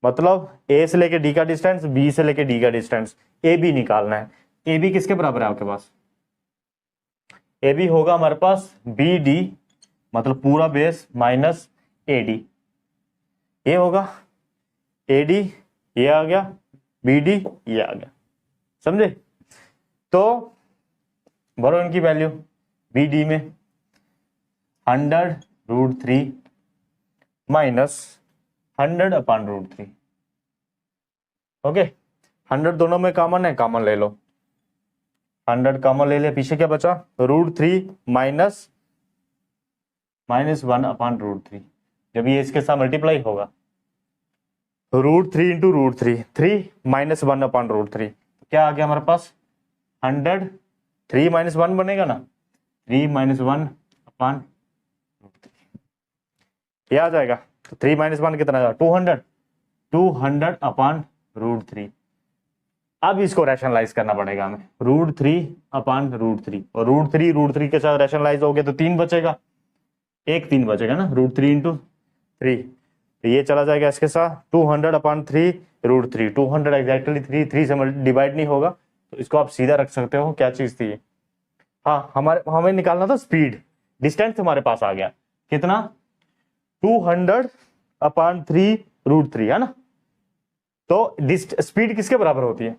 मतलब ए से लेके डी का डिस्टेंस, बी से लेके डी का डिस्टेंस, ए बी निकालना है। ए बी किसके बराबर है आपके पास, ए बी होगा हमारे पास बी डी, मतलब पूरा बेस माइनस ए डी, ये होगा एडी, ये आ गया बी डी, ये आ गया, समझे। तो भरो इनकी वैल्यू, बी डी में 100√3 माइनस 100/√3। ओके, 100 दोनों में कॉमन है, कॉमन ले लो, 100 कॉमन ले लिया, पीछे क्या बचा √3 माइनस 1/√3। जब ये इसके साथ मल्टीप्लाई होगा, √3 इंटू √3, 3 माइनस 1/√3, क्या आ गया हमारे पास 100, 3 माइनस 1 बनेगा ना, 3 माइनस 1/√3, ये आ जाएगा। तो 3 माइनस 1 कितना आएगा 200, 200/√3। अब इसको रैशनलाइज करना पड़ेगा हमें, √3/√3, और √3 के साथ रैशनलाइज हो गया तो 3 बचेगा, एक 3 बचेगा ना, √3 इंटू 3, तो ये चला जाएगा इसके साथ 200/3 √3, 200 एग्जैक्टली 3 से डिवाइड नहीं होगा, तो इसको आप सीधा रख सकते हो। क्या चीज थी, हाँ, हमें निकालना था स्पीड, डिस्टेंस हमारे पास आ गया कितना 200/3 √3, है ना। तो स्पीड किसके बराबर होती है,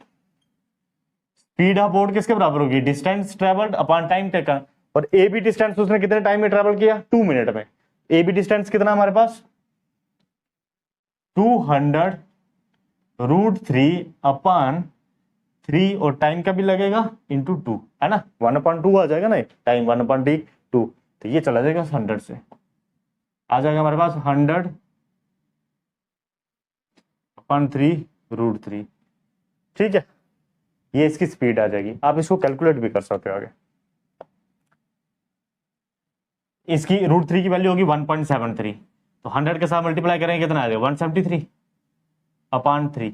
स्पीड ऑफ बोट किसके बराबर होगी, distance travelled upon time taken, और ए बी डिस्टेंस उसने कितने टाइम में ट्रेवल किया 2 मिनट में। ए बी डिस्टेंस कितना हमारे पास 200√3/3, और टाइम का भी लगेगा इंटू 2, है ना, 1/2 आ जाएगा ना, टाइम 1/2, तो ये चला जाएगा 100 से, आ जाएगा हमारे पास 100/3 √3, ठीक है। ये इसकी स्पीड आ जाएगी, आप इसको कैलकुलेट भी कर सकते हो आगे। इसकी √3 की वैल्यू होगी 1.73, तो 100 के साथ मल्टीप्लाई करेंगे कितना आ जाएगा 173/3।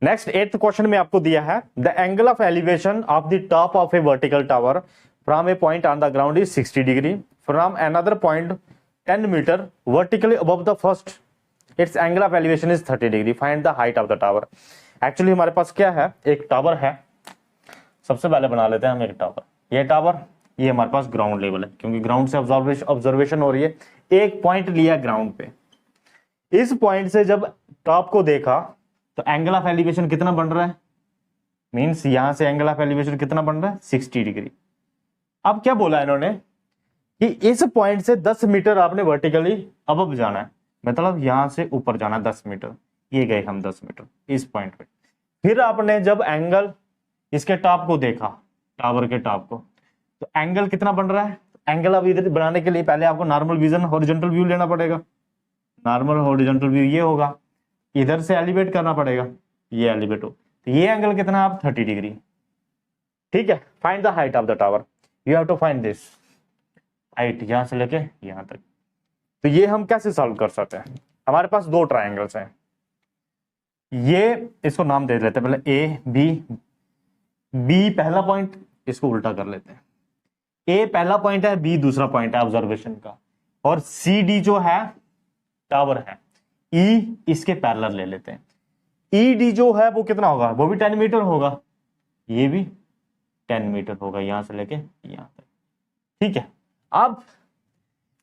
नेक्स्ट 8th क्वेश्चन में आपको दिया है, the angle of elevation of the top of a vertical tower from a point on the ground is 60 degree, from another point 10 metre vertically above the first, its angle of elevation is 30 degree, find the height of the tower. Actually हमारे पास क्या है, एक टावर है, सबसे पहले बना लेते हैं हम एक टावर। ये टावर, ये हमारे पास ग्राउंड लेवल है, क्योंकि ग्राउंड से ऑब्जर्वेशन हो रही है। एक पॉइंट लिया ग्राउंड पे, इस पॉइंट से जब टॉप को देखा तो एंगल ऑफ एलिवेशन कितना बन रहा है, मींस यहां से एंगल ऑफ एलिवेशन कितना बन रहा है 60 डिग्री। अब क्या बोला इन्होंने कि इस पॉइंट से 10 मीटर आपने वर्टिकली अबव जाना है, मतलब यहां से ऊपर जाना 10 मीटर, ये गए हम 10 मीटर इस पॉइंट पे। फिर आपने जब एंगल इसके टॉप को देखा, टावर के टॉप को, तो एंगल कितना बन रहा है, एंगल अब इधर बनाने के लिए पहले आपको नॉर्मल विजन हॉरिजॉन्टल व्यू लेना पड़ेगा। नॉर्मल हॉरिजॉन्टल व्यू ये होगा, इधर से एलिवेट करना पड़ेगा, ये एलिवेट हो, तो ये एंगल कितना आप 30 डिग्री। ठीक है, find the height of the tower, you have to find this height यहां से लेके यहां तक। तो ये हम कैसे सॉल्व कर सकते हैं, हमारे पास दो ट्राइंगल्स हैं, ये इसको नाम दे देते हैं पहले ए बी, बी पहला पॉइंट, इसको उल्टा कर लेते हैं, ए पहला पॉइंट है, बी दूसरा पॉइंट है ऑब्जर्वेशन का, और सी डी जो है टावर है, ई इसके पैरेलल ले लेते हैं। ई डी जो है वो कितना होगा, वो भी 10 मीटर होगा, ये भी 10 मीटर होगा यहां से लेके यहां तक। ठीक है, अब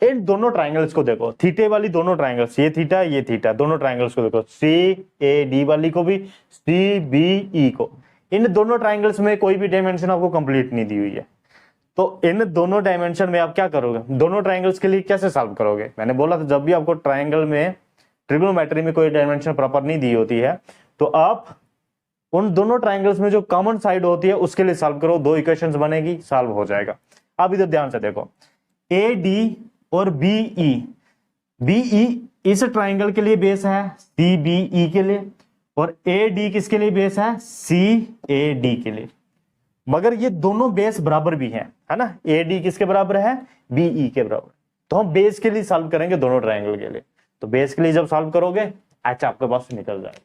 इन दोनों ट्राइंगल्स को देखो, थीटे वाली दोनों ट्राइंगल्स, ये थीटा ये थीटा, दोनों ट्राइंगल्स को देखो, सी ए डी वाली को भी, सी बी ई को, इन दोनों ट्राइंगल्स में कोई भी डायमेंशन आपको कंप्लीट नहीं दी हुई है। तो इन दोनों डायमेंशन में आप क्या करोगे, दोनों ट्राइंगल्स के लिए कैसे सॉल्व करोगे, मैंने बोला था जब भी आपको ट्राइंगल में ट्रिग्नोमेट्री में कोई डायमेंशन प्रॉपर नहीं दी होती है तो आप उन दोनों ट्राइंगल्स में जो कॉमन साइड होती है उसके लिए सॉल्व करो, दो इक्वेशंस बनेगी, सॉल्व हो जाएगा। अब इधर ध्यान से देखो, ए डी और बीई, बीई इस ट्राइंगल के लिए बेस है, सी बी ई के लिए, और ए डी किसके लिए बेस है, सी ए डी के लिए। मगर ये दोनों बेस बराबर भी हैं, है ना, ए डी किसके बराबर है, बीई के बराबर। तो हम बेस के लिए सॉल्व करेंगे दोनों ट्राइंगल के लिए, तो बेस के लिए जब सॉल्व करोगे एच आपके पास निकल जाएगा।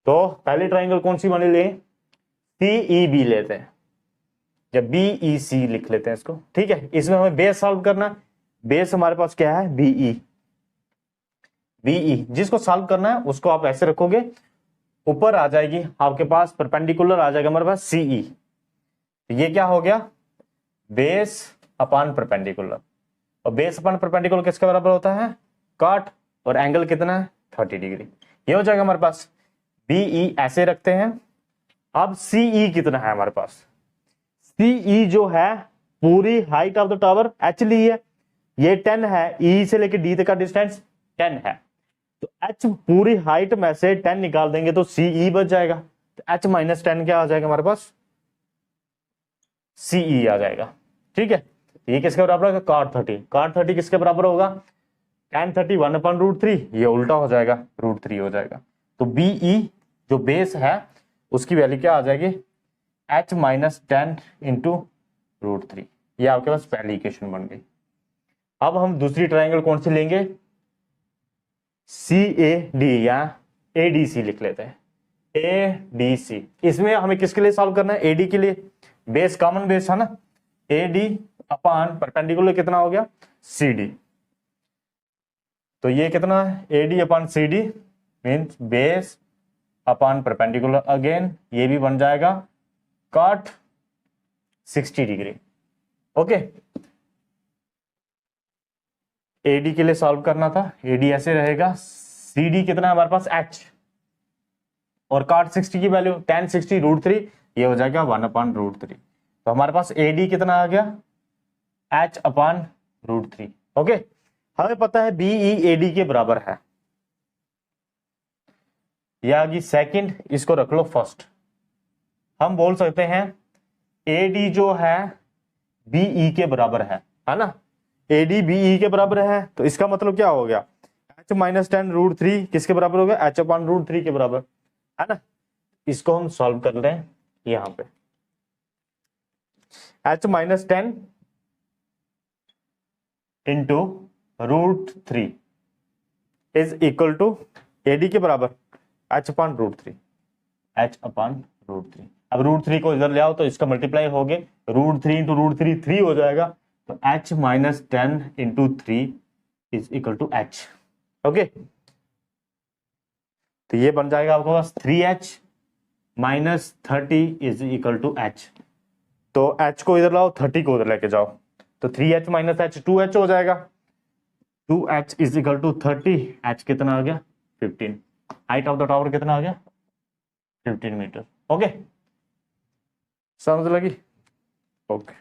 तो पहले ट्राइंगल कौन सी बने, ले सी ई बी लेते हैं, जब बी ई सी लिख लेते हैं इसको। ठीक है, इसमें हमें बेस सॉल्व करना, बेस हमारे पास क्या है, बीई, बीई जिसको सॉल्व करना है उसको आप ऐसे रखोगे, ऊपर आ जाएगी आपके पास परपेंडिकुलर आ जाएगा हमारे पास सीई, ये क्या हो गया, बेस अपॉन परपेंडिकुलर, और बेस अपॉन परपेंडिकुलर किसके बराबर होता है, कॉट, और एंगल कितना है 30 डिग्री, ये हो जाएगा हमारे पास। बीई ऐसे रखते हैं। अब सीई कितना है हमारे पास, सीई जो है पूरी height of the tower H ली है, ये 10 है, ई से लेके डी तक का डिस्टेंस 10 है, तो एच पूरी हाइट में से 10 निकाल देंगे तो सीई बच जाएगा, तो एच माइनस 10 क्या आ जाएगा हमारे पास, सीई आ जाएगा। ठीक है, ये किसके बराबर है, cot 30, cot 30 किसके बराबर होगा, tan 30 1/√3, ये उल्टा हो जाएगा, √3 हो जाएगा। तो बीई जो बेस है उसकी वैल्यू क्या आ जाएगी, h माइनस 10 इंटू √3, ये आपके पास पहली इक्वेशन बन गई। अब हम दूसरी ट्राइंगल कौन सी लेंगे, सी ए डी या ए डी सी लिख लेते हैं, ए डी सी। इसमें हमें किसके लिए सॉल्व करना है, ए डी के लिए, बेस कॉमन बेस है ना, ए डी अपॉन परपेंडिकुलर कितना हो गया, सी डी, तो ये कितना है, A D upon C D means base upon perpendicular, again ये भी बन जाएगा cot 60 डिग्री। ओके, एडी के लिए सॉल्व करना था, एडी ऐसे रहेगा, सी डी कितना है हमारे पास h, और cot 60 की वैल्यू tan 60 √3, ये हो जाएगा 1/√3, तो हमारे पास एडी कितना आ गया, h अपॉन √3। ओके, हमें पता है बीई एडी के बराबर है, यह आ गई सेकंड, इसको रख लो फर्स्ट। हम बोल सकते हैं एडी जो है बीई के बराबर है ना, एडी बीई के बराबर है, तो इसका मतलब क्या हो गया, h माइनस 10 √3 किसके बराबर हो गया, h अपॉन √3 के बराबर, है ना। इसको हम सॉल्व कर रहे हैं, यहां पे h minus 10 into √3 is equal to AD के बराबर h अपॉन √3, h अपॉन √3। अब √3 को इधर ले आओ तो इसका मल्टीप्लाई हो गए, √3 इंटू √3 3 हो जाएगा, तो h minus 10 into 3 is equal to h। Okay, तो ये बन जाएगा आपके पास 3h minus 30 is equal to h। तो h को इधर लाओ, 30 को उधर लेके जाओ, तो 3h माइनस h 2h हो जाएगा, 2h is equal to 30, h कितना आ गया 15, हाइट ऑफ द टावर कितना आ गया 15 मीटर। ओके, समझ लगी, ओके।